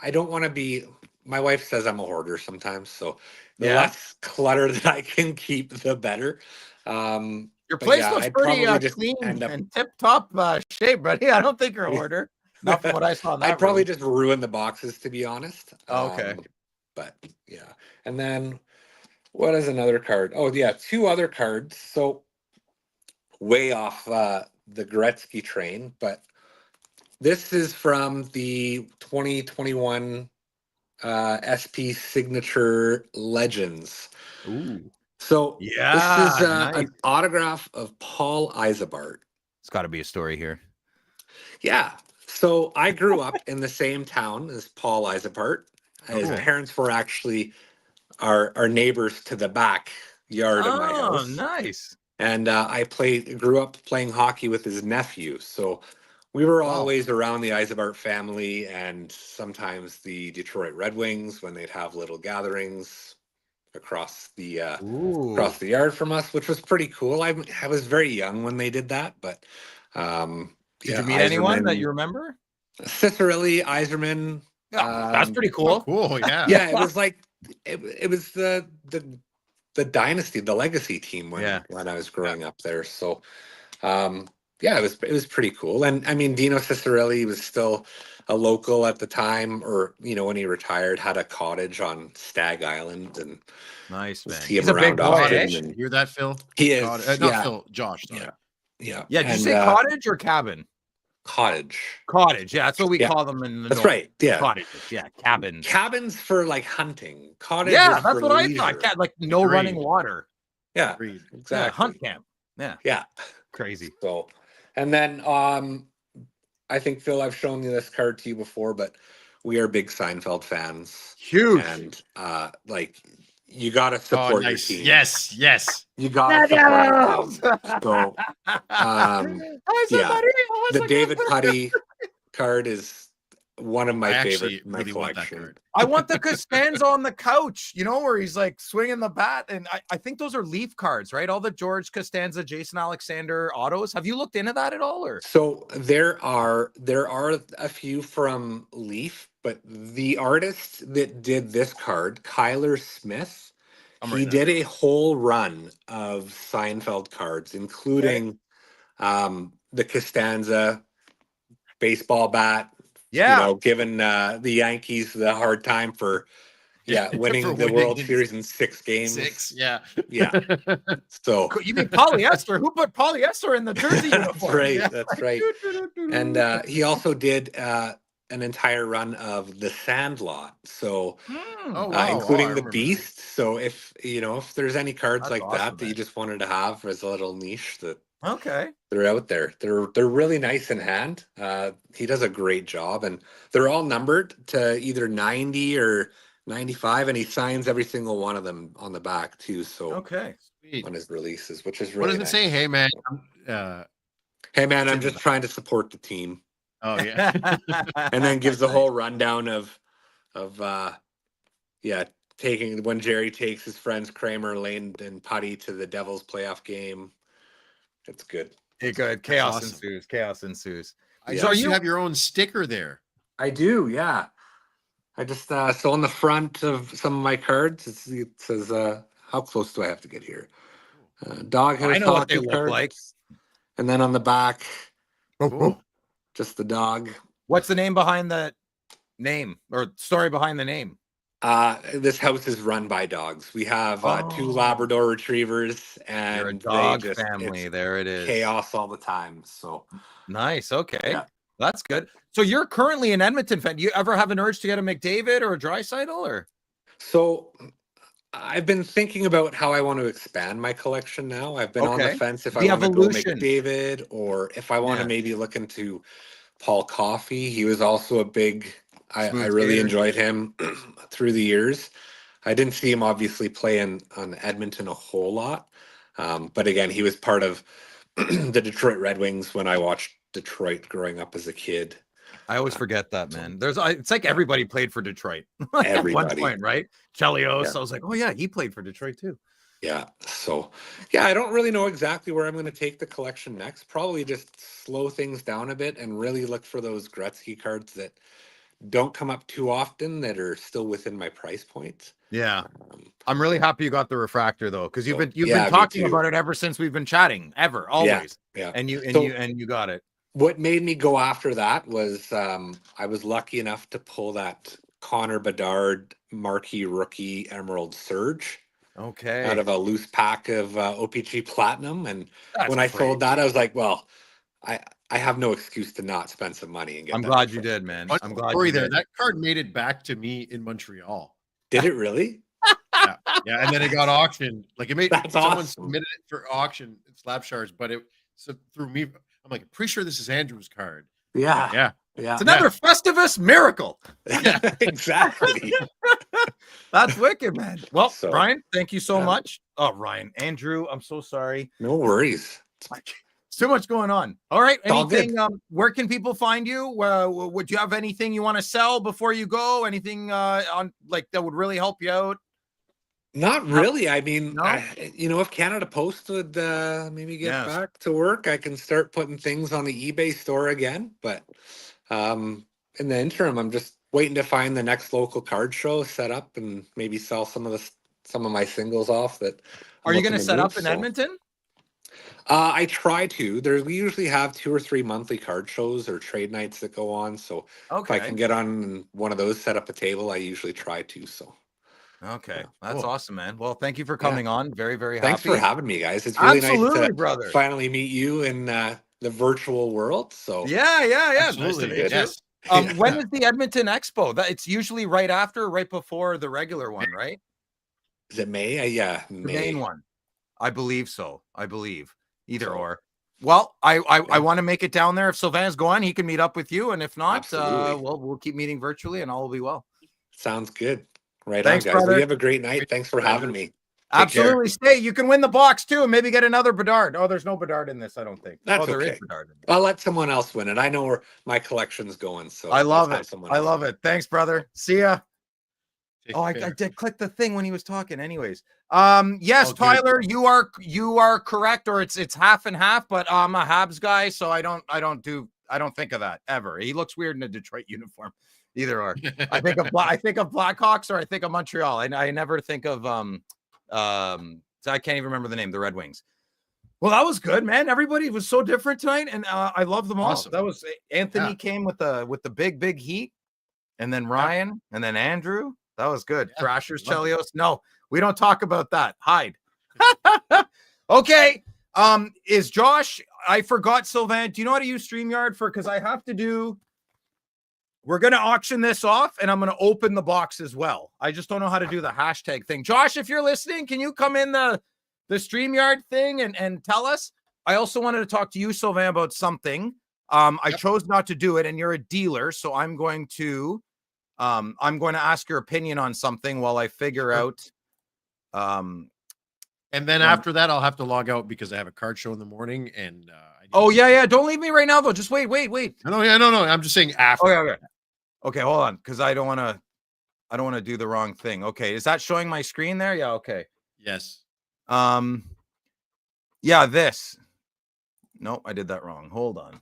Speaker 5: I don't want to be, my wife says I'm a hoarder sometimes, so the
Speaker 1: Yeah.
Speaker 5: less clutter that I can keep, the better.
Speaker 1: Your
Speaker 5: but
Speaker 1: place
Speaker 5: yeah,
Speaker 1: looks
Speaker 5: I'd
Speaker 1: pretty
Speaker 5: probably just
Speaker 1: clean
Speaker 5: end up.
Speaker 1: and tip-top shape, buddy. I don't think you're a hoarder. Not from what I saw in that
Speaker 5: I'd probably
Speaker 1: room.
Speaker 5: just ruin the boxes, to be honest.
Speaker 1: Oh, okay.
Speaker 5: But yeah. And then what is another card? Oh, yeah, two other cards. So way off the Gretzky train, but this is from the 2021 SP Signature Legends.
Speaker 1: Ooh.
Speaker 5: So this is
Speaker 1: nice.
Speaker 5: an autograph of Paul Isabart.
Speaker 1: It's got to be a story here.
Speaker 5: Yeah. So I grew up in the same town as Paul Isabart. His parents were actually our neighbors to the back yard of my house.
Speaker 1: Oh, nice.
Speaker 5: And I grew up playing hockey with his nephew. So we were always around the Isabart family, and sometimes the Detroit Red Wings when they'd have little gatherings across the yard from us, which was pretty cool. I was very young when they did that, but
Speaker 1: did you meet anyone that you remember?
Speaker 5: Cicerelli, Iserman.
Speaker 1: That's pretty cool.
Speaker 2: Cool, yeah.
Speaker 5: Yeah, it was like it was the dynasty, the legacy team when I was growing up there. So yeah, it was pretty cool. And I mean, Dino Cicerelli was still a local at the time, or when he retired, had a cottage on Stag Island, and
Speaker 1: nice, man.
Speaker 5: See him around often.
Speaker 2: You hear that, Phil?
Speaker 5: He is
Speaker 2: not Phil, Josh. Sorry.
Speaker 5: Yeah.
Speaker 1: Did you say cottage or cabin?
Speaker 5: Cottage.
Speaker 1: Yeah, that's what we call them in the
Speaker 5: That's
Speaker 1: north.
Speaker 5: right. Yeah.
Speaker 1: Cottages. Yeah, cabins.
Speaker 5: Cabins for like hunting. Cottage.
Speaker 1: Yeah, that's what leisure. I thought. Like no running water.
Speaker 5: Yeah.
Speaker 2: Agreed.
Speaker 5: Exactly.
Speaker 1: Yeah, hunt camp. Yeah. Crazy.
Speaker 5: So, and then I think, Phil, I've shown you this card to you before, but we are big Seinfeld fans.
Speaker 1: Huge.
Speaker 5: And like you gotta support your team.
Speaker 2: Yes.
Speaker 5: You gotta support your team. So the David Putty card is one of my favorite in my collection.
Speaker 1: I want the Costanza on the couch, where he's like swinging the bat. And I think those are Leaf cards, right? All the George Costanza, Jason Alexander autos. Have you looked into that at all? Or
Speaker 5: so there are a few from Leaf, but the artist that did this card, Kyler Smith, he did a whole run of Seinfeld cards, including the Costanza baseball bat. Giving the Yankees the hard time for winning the World Series in 6 games.
Speaker 2: Yeah.
Speaker 5: So
Speaker 1: you mean polyester? Who put polyester in the jersey uniform?
Speaker 5: That's right. And he also did an entire run of The Sandlot. So including the Beast. So if there's any cards like that you just wanted to have as a little niche, that they're out there. They're really nice in hand. He does a great job, and they're all numbered to either 90 or 95, and he signs every single one of them on the back too. So on his releases, which is really
Speaker 2: what does it say? Hey man,
Speaker 5: I'm just trying to support the team.
Speaker 2: Oh yeah.
Speaker 5: And then gives the whole rundown of taking when Jerry takes his friends Kramer, Lane, and Putty to the Devils playoff game. It's good.
Speaker 1: Good. Chaos ensues.
Speaker 2: So you have your own sticker there.
Speaker 5: I do, yeah. I just so on the front of some of my cards, it says how close do I have to get here? Doghouse.
Speaker 1: I know what they look like.
Speaker 5: And then on the back, just the dog.
Speaker 1: What's the name behind the name, or story behind the name?
Speaker 5: This house is run by dogs. We have 2 Labrador retrievers, and
Speaker 1: you're a dog family. There it is.
Speaker 5: Chaos all the time. So
Speaker 1: nice. Okay, that's good. So you're currently an Edmonton fan. Do you ever have an urge to get a McDavid or a Draisaitl, or?
Speaker 5: So I've been thinking about how I want to expand my collection now. I've been on the fence if I want to go McDavid, or if I want to maybe look into Paul Coffey. He was also a big. I really enjoyed him through the years. I didn't see him obviously play on Edmonton a whole lot. But again, he was part of the Detroit Red Wings when I watched Detroit growing up as a kid.
Speaker 1: I always forget that, man. It's like everybody played for Detroit at one point, right? Chelios. I was like, oh yeah, he played for Detroit too.
Speaker 5: Yeah. So, yeah, I don't really know exactly where I'm going to take the collection next. Probably just slow things down a bit and really look for those Gretzky cards that don't come up too often that are still within my price points.
Speaker 1: Yeah. I'm really happy you got the refractor though, because you've been talking about it ever since we've been chatting, always.
Speaker 5: Yeah.
Speaker 1: And you got it.
Speaker 5: What made me go after that was I was lucky enough to pull that Connor Bedard marquee rookie Emerald Surge.
Speaker 1: Okay.
Speaker 5: Out of a loose pack of OPG Platinum. And when I sold that, I was like, well, I have no excuse to not spend some money and get
Speaker 1: I'm
Speaker 5: that.
Speaker 1: glad you did, man. I'm glad you did.
Speaker 2: That card made it back to me in Montreal.
Speaker 5: Did it really?
Speaker 2: Yeah, and then it got auctioned. Like it made someone
Speaker 5: awesome.
Speaker 2: submitted it for auction, Slapshards, but it through me. I'm like, pretty sure this is Andrew's card.
Speaker 5: Yeah.
Speaker 1: It's another Festivus miracle.
Speaker 5: Yeah, exactly.
Speaker 1: That's wicked, man. Well, so, Ryan, thank you so much. Oh, Ryan, Andrew, I'm so sorry.
Speaker 5: No worries.
Speaker 1: It's too much going on. All right. Anything? Where can people find you? Would you have anything you want to sell before you go? Anything on like that would really help you out?
Speaker 5: Not really. I mean, if Canada Post would maybe get back to work, I can start putting things on the eBay store again. But in the interim, I'm just waiting to find the next local card show, set up, and maybe sell some of my singles off. That
Speaker 1: are you going to set up in Edmonton?
Speaker 5: I try to. We usually have 2 or 3 monthly card shows or trade nights that go on. So if I can get on one of those, set up a table, I usually try to. So.
Speaker 1: Okay, that's awesome, man. Well, thank you for coming on. Very, very happy.
Speaker 5: Thanks for having me, guys. It's really nice to finally meet you in the virtual world. So
Speaker 1: yeah,
Speaker 2: absolutely.
Speaker 1: Nice to meet you. When is the Edmonton Expo? It's usually right before the regular one, right?
Speaker 5: Is it May? Yeah,
Speaker 1: May. The main one. I believe so. Either or. Well, I want to make it down there. If Sylvain's going, he can meet up with you, and if not, we'll keep meeting virtually, and all will be well.
Speaker 5: Sounds good. Right.
Speaker 1: Thanks,
Speaker 5: on, guys.
Speaker 1: Brother.
Speaker 5: Well, you have a great night. Thanks for having me.
Speaker 1: Absolutely. Stay. You can win the box too, and maybe get another Bedard. Oh, there's no Bedard in this, I don't think.
Speaker 5: There is Bedard in this. I'll let someone else win it. I know where my collection's going. So
Speaker 1: I love it. I love it. Thanks, brother. See ya. I did click the thing when he was talking. Anyways, yes, Tyler, you are correct, or it's half and half. But I'm a Habs guy, so I don't think of that ever. He looks weird in a Detroit uniform. Either or. I think of Blackhawks, or I think of Montreal. I never think of so I can't even remember the name. The Red Wings. Well, that was good, man. Everybody was so different tonight, and I love them all.
Speaker 2: Awesome.
Speaker 1: That was Anthony came with the big heat, and then Ryan, and then Andrew. That was good. Thrashers, Chelios. No, we don't talk about that. Hide. Okay. Is Josh? I forgot, Sylvain. Do you know how to use StreamYard because I have to do. We're going to auction this off, and I'm going to open the box as well. I just don't know how to do the hashtag thing. Josh, if you're listening, can you come in the StreamYard thing and tell us? I also wanted to talk to you, Sylvain, about something. I chose not to do it, and you're a dealer, so I'm going to ask your opinion on something while I figure out.
Speaker 2: And then after that, I'll have to log out because I have a card show in the morning. And
Speaker 1: don't leave me right now though. Just wait.
Speaker 2: No. I'm just saying after.
Speaker 1: Okay, hold on, because I don't want to do the wrong thing. Okay, is that showing my screen there? Yeah. Okay.
Speaker 2: Yes.
Speaker 1: This. Nope, I did that wrong. Hold on.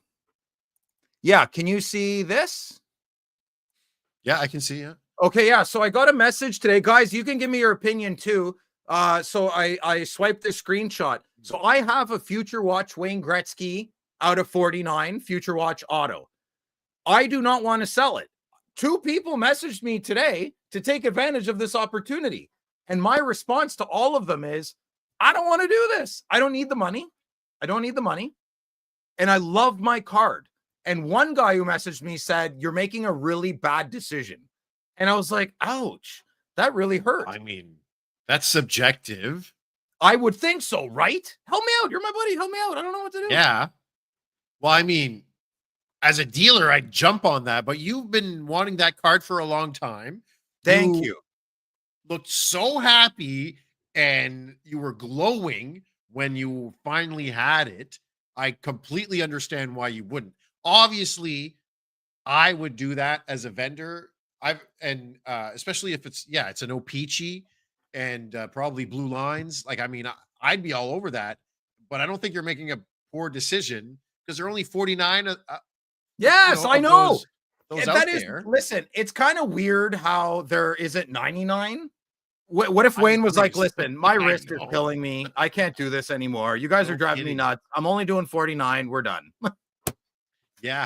Speaker 1: Yeah, can you see this?
Speaker 2: Yeah, I can see it.
Speaker 1: Okay, yeah. So I got a message today, guys. You can give me your opinion too. So I swiped the screenshot. So I have a Future Watch Wayne Gretzky out of 49 Future Watch auto. I do not want to sell it. 2 people messaged me today to take advantage of this opportunity. And my response to all of them is, I don't want to do this. I don't need the money. And I love my card. And one guy who messaged me said, you're making a really bad decision. And I was like, ouch, that really hurt.
Speaker 2: I mean, that's subjective.
Speaker 1: I would think so, right? Help me out. You're my buddy. Help me out. I don't know what to do.
Speaker 2: Yeah. Well, I mean, as a dealer, I'd jump on that, but you've been wanting that card for a long time.
Speaker 1: Thank you.
Speaker 2: Looked so happy and you were glowing when you finally had it. I completely understand why you wouldn't. Obviously, I would do that as a vendor. Especially if it's an O-Pee-Chee and probably blue lines. Like, I mean, I'd be all over that, but I don't think you're making a poor decision because they're only 49.
Speaker 1: Yes, I know.
Speaker 2: Those
Speaker 1: That
Speaker 2: out
Speaker 1: is,
Speaker 2: there.
Speaker 1: listen, it's kind of weird how there isn't 99. What if Wayne was like, listen, my wrist is killing me. I can't do this anymore. You guys are driving me nuts. I'm only doing 49. We're done.
Speaker 2: Yeah.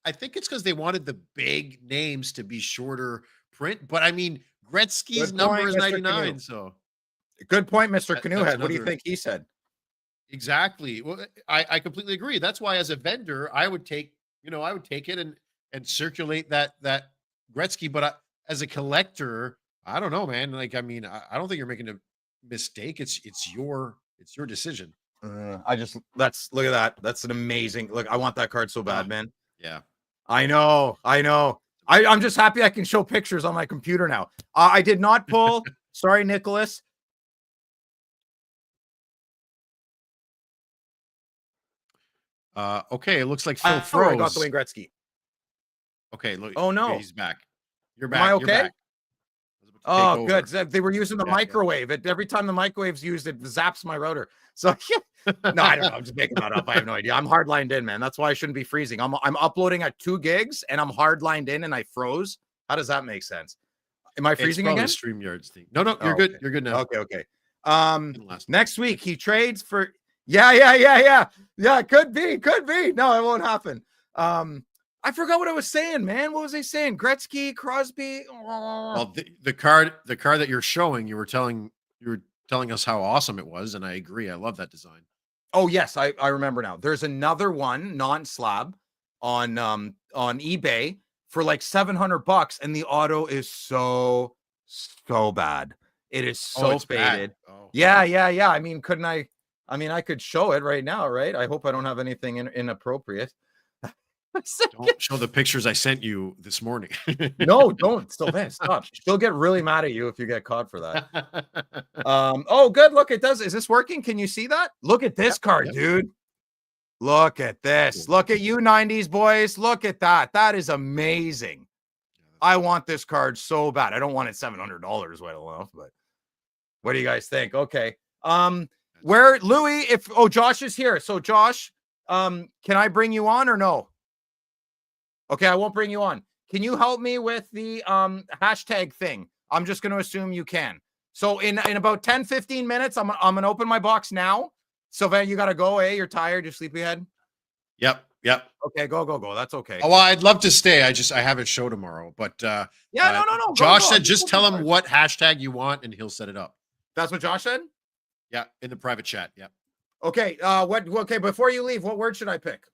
Speaker 2: I think it's because they wanted the big names to be shorter print. But I mean, Gretzky's number is 99. Canoe. So
Speaker 1: good point, Mr. Canoehead. What do you think he said?
Speaker 2: Exactly. Well, I completely agree. That's why as a vendor, I would take it and circulate that Gretzky. But as a collector, I don't know, man. Like, I mean, I don't think you're making a mistake. It's your decision.
Speaker 1: Look at that. That's an amazing look. I want that card so bad, man.
Speaker 2: Yeah.
Speaker 1: I know. I'm just happy I can show pictures on my computer now. I did not pull. Sorry, Nicholas.
Speaker 2: Okay, it looks like Phil froze.
Speaker 1: I got the Wayne Gretzky.
Speaker 2: Okay, look.
Speaker 1: Oh no,
Speaker 2: okay, he's back. You're back.
Speaker 1: Am I okay?
Speaker 2: You're back.
Speaker 1: Oh, good. They were using the microwave. Every time the microwave's used, it zaps my router. So no, I don't know. I'm just making that up. I have no idea. I'm hard lined in, man. That's why I shouldn't be freezing. I'm uploading at 2 gigs and I'm hard lined in and I froze. How does that make sense? Am I freezing again?
Speaker 2: StreamYard's thing. No, you're good.
Speaker 1: Okay.
Speaker 2: You're good now.
Speaker 1: Okay. Next week he trades for. Yeah. Could be. No, it won't happen. I forgot what I was saying, man. What was I saying? Gretzky, Crosby. Oh.
Speaker 2: Well, the card that you're showing, you were telling us how awesome it was, and I agree. I love that design.
Speaker 1: Oh yes, I remember now. There's another one non-slab on eBay for like $700, and the auto is so bad. It is so faded. Oh. Yeah. I mean, I could show it right now, right? I hope I don't have anything inappropriate.
Speaker 2: Don't show the pictures I sent you this morning.
Speaker 1: No, don't. Sylvain, stop. She'll get really mad at you if you get caught for that. Oh, good. Look, it does. Is this working? Can you see that? Look at this card, dude. Look at this. Look at you, 90s boys. Look at that. That is amazing. I want this card so bad. I don't want it $700 well enough, but what do you guys think? Okay. Where Louis, Josh is here. So Josh, can I bring you on or no? Okay, I won't bring you on. Can you help me with the hashtag thing? I'm just going to assume you can. So in about 10, 15 minutes, I'm going to open my box now. Sylvain, you got to go, eh? You're tired, you're sleepyhead?
Speaker 2: Yep.
Speaker 1: Okay, go. That's okay.
Speaker 2: Oh, well, I'd love to stay. I have a show tomorrow, but
Speaker 1: no.
Speaker 2: Josh said just tell him what hashtag you want and he'll set it up.
Speaker 1: That's what Josh said?
Speaker 2: Yeah, in the private chat. Yeah.
Speaker 1: Okay, okay, before you leave, what word should I pick?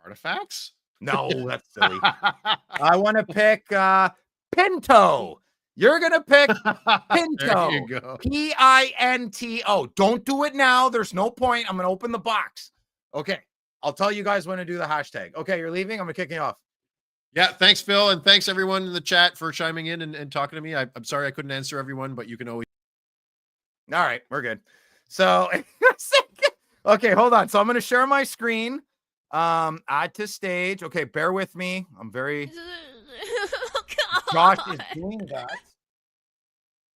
Speaker 2: Artifacts?
Speaker 1: No, that's silly. I want to pick Pinto. You're going to pick Pinto.
Speaker 2: There you go.
Speaker 1: Pinto. Don't do it now. There's no point. I'm going to open the box. Okay. I'll tell you guys when to do the hashtag. Okay, you're leaving. I'm going to kick you off.
Speaker 2: Yeah, thanks, Phil. And thanks, everyone in the chat for chiming in and talking to me. I'm sorry I couldn't answer everyone, but you can always.
Speaker 1: All right, we're good. So, okay, hold on. So I'm going to share my screen. Add to stage. Okay, bear with me. I'm very. Josh is doing that,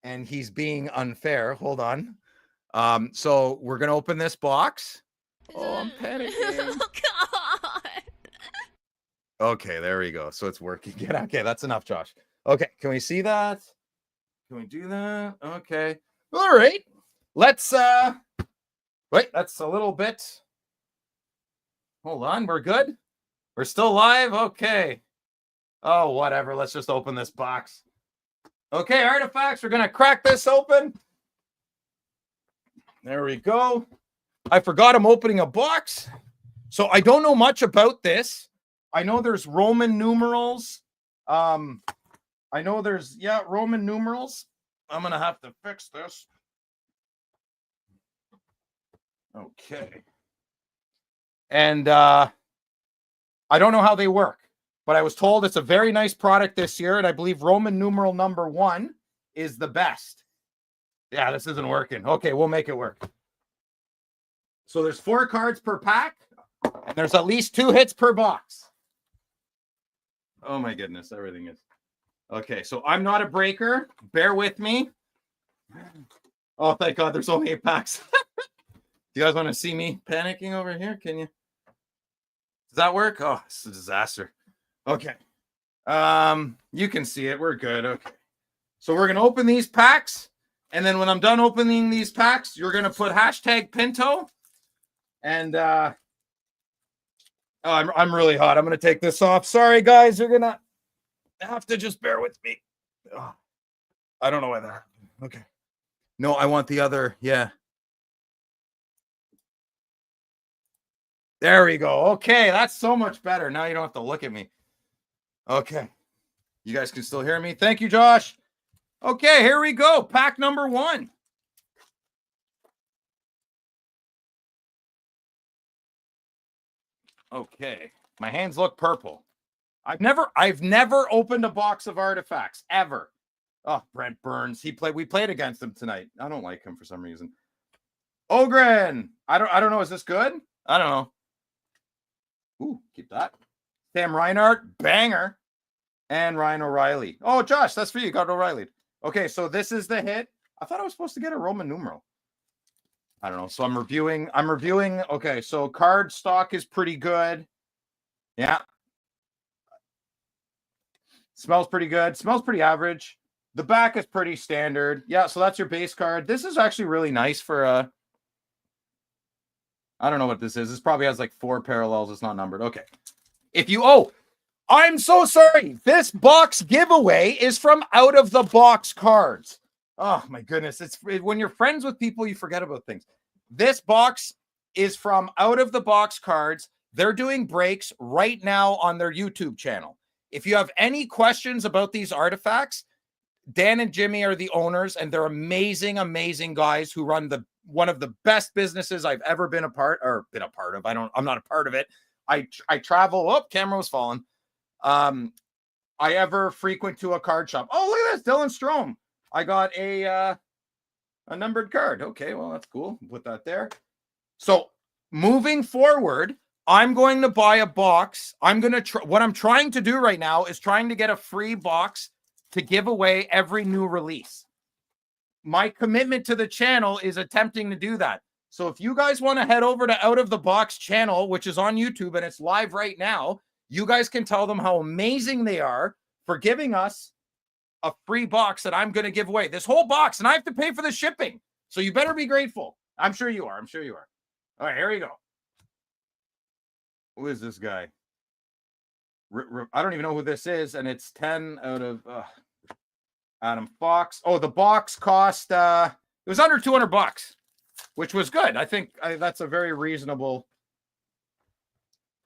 Speaker 1: and he's being unfair. Hold on. So we're gonna open this box. Oh, I'm panicking. Oh, God. Okay, there we go. So it's working. Okay, that's enough, Josh. Okay, can we see that? Can we do that? Okay. All right. Let's wait, that's a little bit. Hold on, we're good. We're still live. Okay. Oh, whatever. Let's just open this box. Okay, artifacts. We're gonna crack this open. There we go. I forgot I'm opening a box. So I don't know much about this. I know there's Roman numerals. I know there's Roman numerals. I'm gonna have to fix this. Okay. And I don't know how they work, but I was told it's a very nice product this year, and I believe Roman numeral number 1 is the best. Yeah, this isn't working. Okay, we'll make it work. So there's 4 cards per pack. And there's at least 2 hits per box. Oh my goodness, everything is. Okay, so I'm not a breaker. Bear with me. Oh, thank God, there's only 8 packs. Do you guys want to see me panicking over here? Can you? Does that work? Oh, it's a disaster. Okay. You can see it. We're good. Okay. So we're going to open these packs. And then when I'm done opening these packs, you're going to put hashtag Pinto. And I'm really hot. I'm going to take this off. Sorry, guys. You're going to have to just bear with me. Oh, I don't know why that happened. Okay. No, I want the other. Yeah. There we go. Okay, that's so much better. Now you don't have to look at me. Okay. You guys can still hear me. Thank you, Josh. Okay, here we go. Pack number 1. Okay. My hands look purple. I've never opened a box of artifacts ever. Oh, Brent Burns. We played against him tonight. I don't like him for some reason. Ogren. I don't know. Is this good? I don't know. Ooh, keep that. Sam Reinhart, banger. And Ryan O'Reilly. Oh, Josh, that's for you. Got O'Reilly. Okay, so this is the hit. I thought I was supposed to get a Roman numeral. I don't know. So I'm reviewing. Okay, so card stock is pretty good. Yeah. Smells pretty good. Smells pretty average. The back is pretty standard. Yeah, so that's your base card. This is actually really nice for I don't know what this is. This probably has like 4 parallels. It's not numbered. Okay. I'm so sorry. This box giveaway is from Out of the Box Cards. Oh my goodness. It's when you're friends with people, you forget about things. This box is from Out of the Box Cards. They're doing breaks right now on their YouTube channel. If you have any questions about these artifacts, Dan and Jimmy are the owners, and they're amazing, amazing guys who run one of the best businesses I've ever been a part of. I'm not a part of it. I travel. Oh, camera was falling. I ever frequent to a card shop. Oh, look at this, Dylan Strom. I got a numbered card. Okay, well, that's cool. Put that there. So moving forward, I'm going to buy a box. What I'm trying to do right now is trying to get a free box to give away every new release. My commitment to the channel is attempting to do that. So if you guys want to head over to Out of the Box channel, which is on YouTube and it's live right now, you guys can tell them how amazing they are for giving us a free box that I'm going to give away. This whole box, and I have to pay for the shipping. So you better be grateful. I'm sure you are. All right, here we go. Who is this guy? I don't even know who this is, and it's 10 out of Adam Fox. Oh, the box cost it was under $200, which was good. I think that's a very reasonable.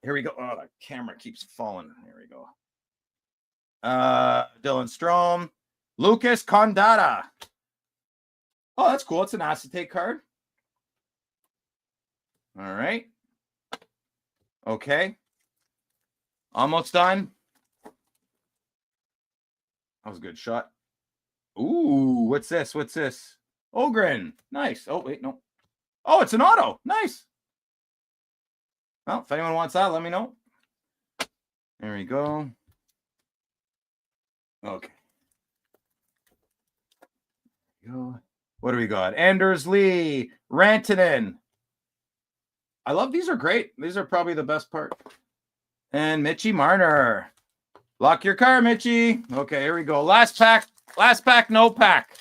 Speaker 1: Here we go. Oh, the camera keeps falling. Here we go. Dylan Strom, Lucas Condata. Oh, that's cool. It's an acetate card. All right. Okay. Almost done. That was a good shot. Ooh, what's this? Ogren. Nice. Oh, wait, no. Oh, it's an auto. Nice. Well, if anyone wants that, let me know. There we go. Okay. What do we got? Anders Lee, Rantanen. I love these. Are great. These are probably the best part. And Mitchie Marner. Lock your car, Mitchie. Okay, here we go. Last pack, no pack.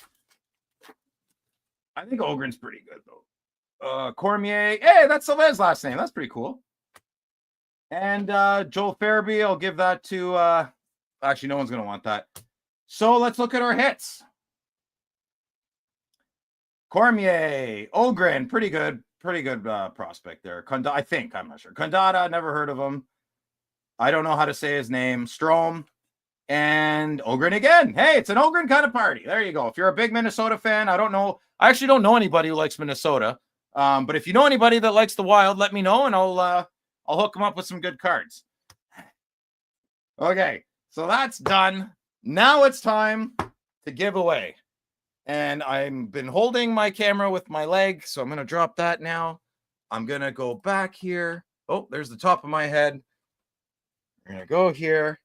Speaker 1: I think Ogren's pretty good, though. Cormier. Hey, that's Sylvain's last name. That's pretty cool. And Joel Farabee, I'll give that to... actually, no one's going to want that. So let's look at our hits. Cormier. Ogren, pretty good prospect there. I think. I'm not sure. Condata, never heard of him. I don't know how to say his name. Strom. And Ogren again. Hey, it's an Ogren kind of party. There you go. If you're a big Minnesota fan, I actually don't know anybody who likes Minnesota. But if you know anybody that likes the Wild, let me know, and I'll hook them up with some good cards. Okay, so that's done. Now it's time to give away. And I've been holding my camera with my leg, so I'm going to drop that now. I'm going to go back here. Oh, there's the top of my head. We're going to go here.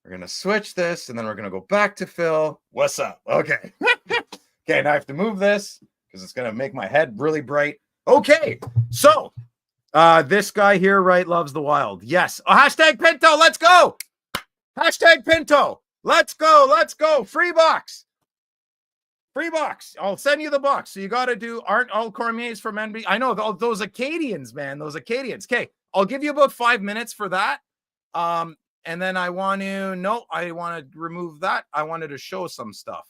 Speaker 1: We're going to switch this, and then we're going to go back to Phil. What's up? Okay. Okay, now I have to move this because it's going to make my head really bright. Okay, so this guy here, right, loves the wild. Yes. Hashtag Pinto, let's go. Hashtag Pinto. Let's go. Let's go. Free box. Free box. I'll send you the box. So you got to do, aren't all Cormiers from NB? I know those Acadians, man. Those Acadians. Okay, I'll give you about 5 minutes for that. And then I want to remove that. I wanted to show some stuff.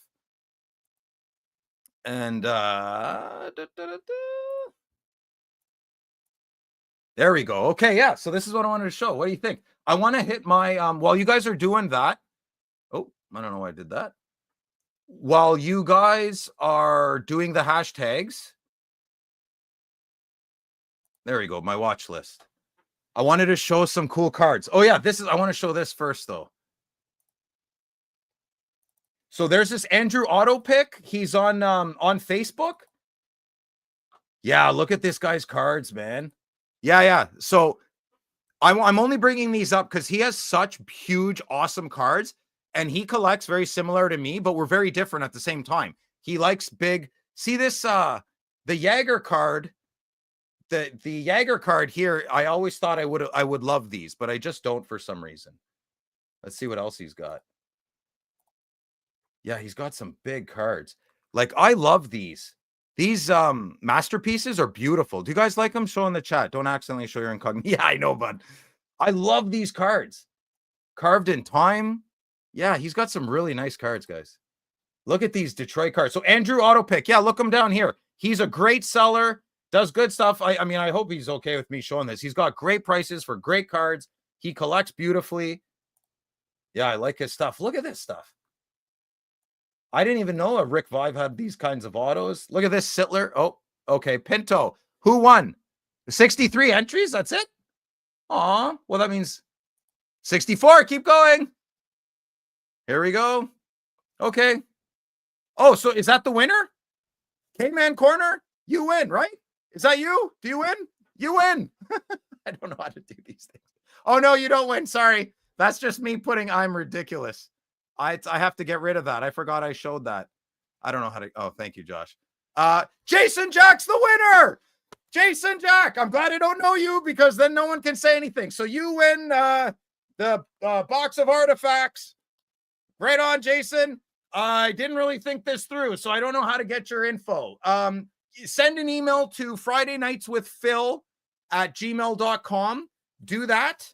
Speaker 1: And there we go. Okay, yeah. So this is what I wanted to show. What do you think? I want to hit my while you guys are doing that. Oh, I don't know why I did that. While you guys are doing the hashtags, there we go, my watch list. I wanted to show some cool cards. Oh yeah, I want to show this first though. So there's this Andrew Auto Pick. He's on Facebook. Yeah, look at this guy's cards, man. Yeah. So I'm only bringing these up because he has such huge, awesome cards. And he collects very similar to me, but we're very different at the same time. He likes big. See this, the Jagger card, the Jagger card here. I always thought I would love these, but I just don't for some reason. Let's see what else he's got. Yeah, he's got some big cards. Like I love these. These masterpieces are beautiful. Do you guys like them? Show in the chat. Don't accidentally show your incognito. Yeah, I know, bud. I love these cards. Carved in time. Yeah, he's got some really nice cards, guys. Look at these Detroit cards. So Andrew Auto Pick. Yeah, look him down here. He's a great seller, does good stuff. I mean, I hope he's okay with me showing this. He's got great prices for great cards. He collects beautifully. Yeah, I like his stuff. Look at this stuff. I didn't even know a Rick Vive had these kinds of autos. Look at this Sittler. Oh, okay. Pinto. Who won? 63 entries? That's it? Aw, well, that means 64. Keep going. Here we go. Okay. Oh, so is that the winner? K-Man Corner? You win, right? Is that you? Do you win? You win. I don't know how to do these things. Oh, no, you don't win. Sorry. That's just me putting I'm ridiculous. I have to get rid of that. I forgot I showed that. I don't know how to. Oh, thank you, Josh. Jason Jack's the winner. Jason Jack. I'm glad I don't know you because then no one can say anything. So you win the box of artifacts. Right on, Jason. I didn't really think this through, so I don't know how to get your info. Send an email to FridayNightsWithPhil@gmail.com. Do that.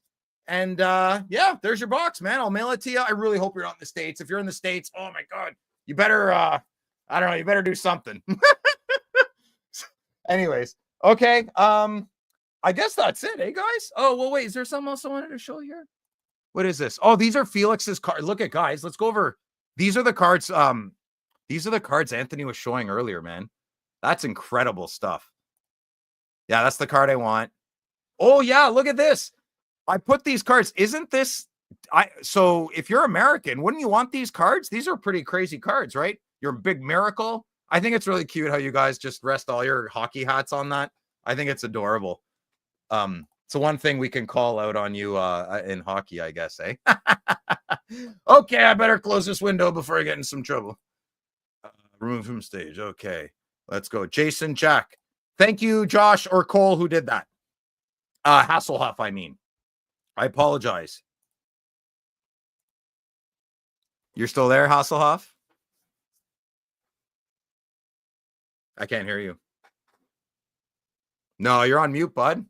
Speaker 1: And yeah, there's your box, man. I'll mail it to you. I really hope you're not in the States. If you're in the States, oh my God, you better, I don't know, you better do something. Anyways, okay. I guess that's it, eh, guys? Oh, well, wait, is there something else I wanted to show here? What is this? Oh, these are Felix's cards. Look at, guys, let's go over. These are the cards. These are the cards Anthony was showing earlier, man. That's incredible stuff. Yeah, that's the card I want. Oh, yeah, look at this. I put these cards. Isn't this so if you're American, wouldn't you want these cards? These are pretty crazy cards, right? Your big miracle. I think it's really cute how you guys just rest all your hockey hats on that. I think it's adorable. It's the one thing we can call out on you in hockey, I guess, eh? Okay, I better close this window before I get in some trouble. Remove from stage. Okay, let's go. Jason Jack. Thank you, Josh or Cole, who did that. Hasselhoff, I mean. I apologize. You're still there, Hasselhoff? I can't hear you. No, you're on mute, bud.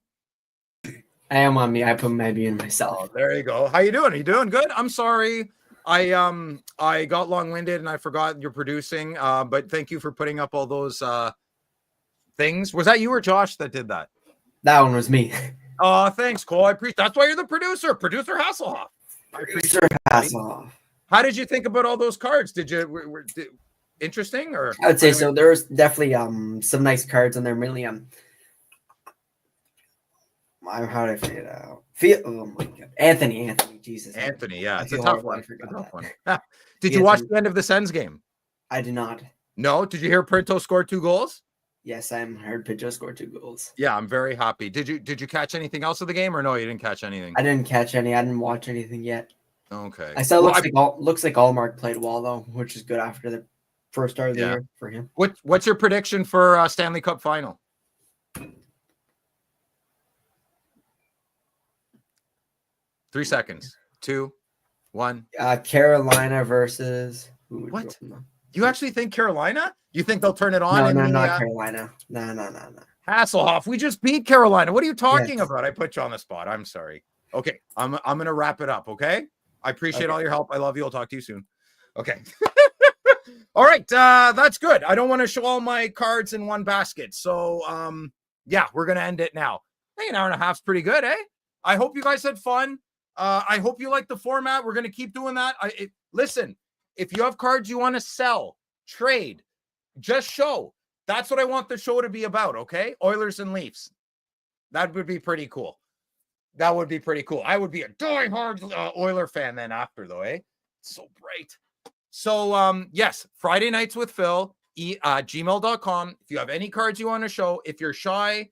Speaker 6: I am on mute. I put my mute myself.
Speaker 1: Oh, there you go. How you doing? Are you doing good? I'm sorry. I got long-winded and I forgot you're producing. But thank you for putting up all those things. Was that you or Josh that did that?
Speaker 6: That one was me.
Speaker 1: Oh, thanks, Cole. I appreciate. That's why you're the producer, producer Hasselhoff.
Speaker 6: Producer Hasselhoff.
Speaker 1: How did you think about all those cards? Did you interesting or?
Speaker 6: I would say so. There's definitely some nice cards in there. Really how did I figure it out? Oh my God, Anthony, Jesus,
Speaker 1: Anthony. Yeah, it's a tough one. Did
Speaker 6: Anthony.
Speaker 1: You watch the end of the Sens game?
Speaker 6: I did not.
Speaker 1: No. Did you hear Pinto scored 2 goals?
Speaker 6: Yes, I'm heard Pitcho scored 2 goals.
Speaker 1: Yeah, I'm very happy. Did you catch anything else of the game or no? You didn't catch anything.
Speaker 6: I didn't catch any. I didn't watch anything yet.
Speaker 1: Okay.
Speaker 6: I saw looks like Allmark played well though, which is good after the first start of the year for him.
Speaker 1: What's your prediction for Stanley Cup final? Three seconds. 2, 1.
Speaker 6: Carolina versus
Speaker 1: what? You actually think Carolina? You think they'll turn it on?
Speaker 6: No, not Carolina. No.
Speaker 1: Hasselhoff, we just beat Carolina. What are you talking about? I put you on the spot. I'm sorry. Okay, I'm gonna wrap it up. Okay, I appreciate all your help. I love you. I'll talk to you soon. Okay. All right, that's good. I don't want to show all my cards in one basket. So, yeah, we're gonna end it now. Hey, an hour and a half's pretty good, eh? I hope you guys had fun. I hope you like the format. We're gonna keep doing that. Listen, if you have cards you want to sell, trade, just show. That's what I want the show to be about, okay? Oilers and Leafs. That would be pretty cool. That would be pretty cool. I would be a die-hard Oiler fan then after, though, eh? So bright. So, yes, Friday Nights with Phil, gmail.com. If you have any cards you want to show, if you're shy,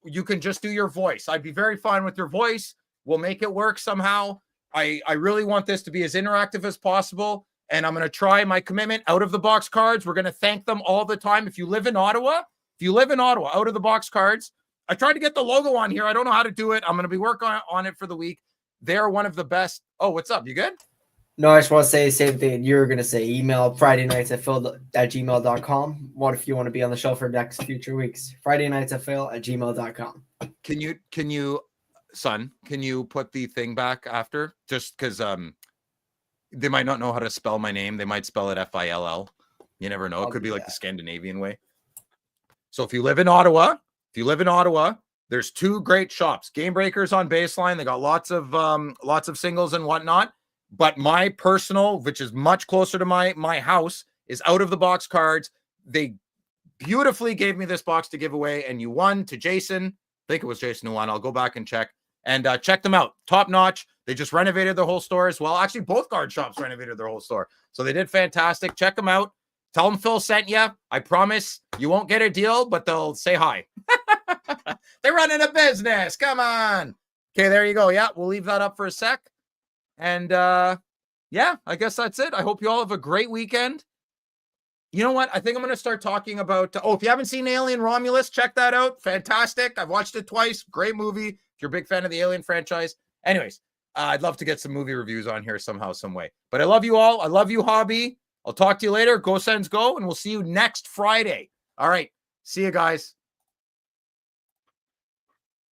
Speaker 1: you can just do your voice. I'd be very fine with your voice. We'll make it work somehow. I really want this to be as interactive as possible. And I'm going to try my commitment. Out of the box cards, we're going to thank them all the time. If you live in Ottawa, out of the box cards, I tried to get the logo on here. I don't know how to do it. I'm going to be working on it for the week. They're one of the best. Oh, what's up? You good?
Speaker 6: No, I just want to say the same thing you're going to say. Email FridayNights@phil@gmail.com. What if you want to be on the show for next future weeks? FridayNights@phil@gmail.com.
Speaker 1: Can you, son, can you put the thing back after? Just because they might not know how to spell my name. They might spell it Fill. You never know. It could be like the Scandinavian way. So if you live in Ottawa, there's 2 great shops. Game Breakers on Baseline. They got lots of singles and whatnot. But my personal, which is much closer to my house, is Out of the Box Cards. They beautifully gave me this box to give away, and you won to Jason. I think it was Jason who won. I'll go back and check. And check them out. Top notch. They just renovated their whole store as well. Actually, both card shops renovated their whole store. So they did fantastic. Check them out. Tell them Phil sent you. I promise you won't get a deal, but they'll say hi. They're running a business. Come on. Okay, there you go. Yeah, we'll leave that up for a sec. And yeah, I guess that's it. I hope you all have a great weekend. You know what? I think I'm going to start talking about... if you haven't seen Alien Romulus, check that out. Fantastic. I've watched it twice. Great movie. If you're a big fan of the Alien franchise. Anyways, I'd love to get some movie reviews on here somehow, some way. But I love you all. I love you, Hobby. I'll talk to you later. Go Sens go, and we'll see you next Friday. All right. See you guys.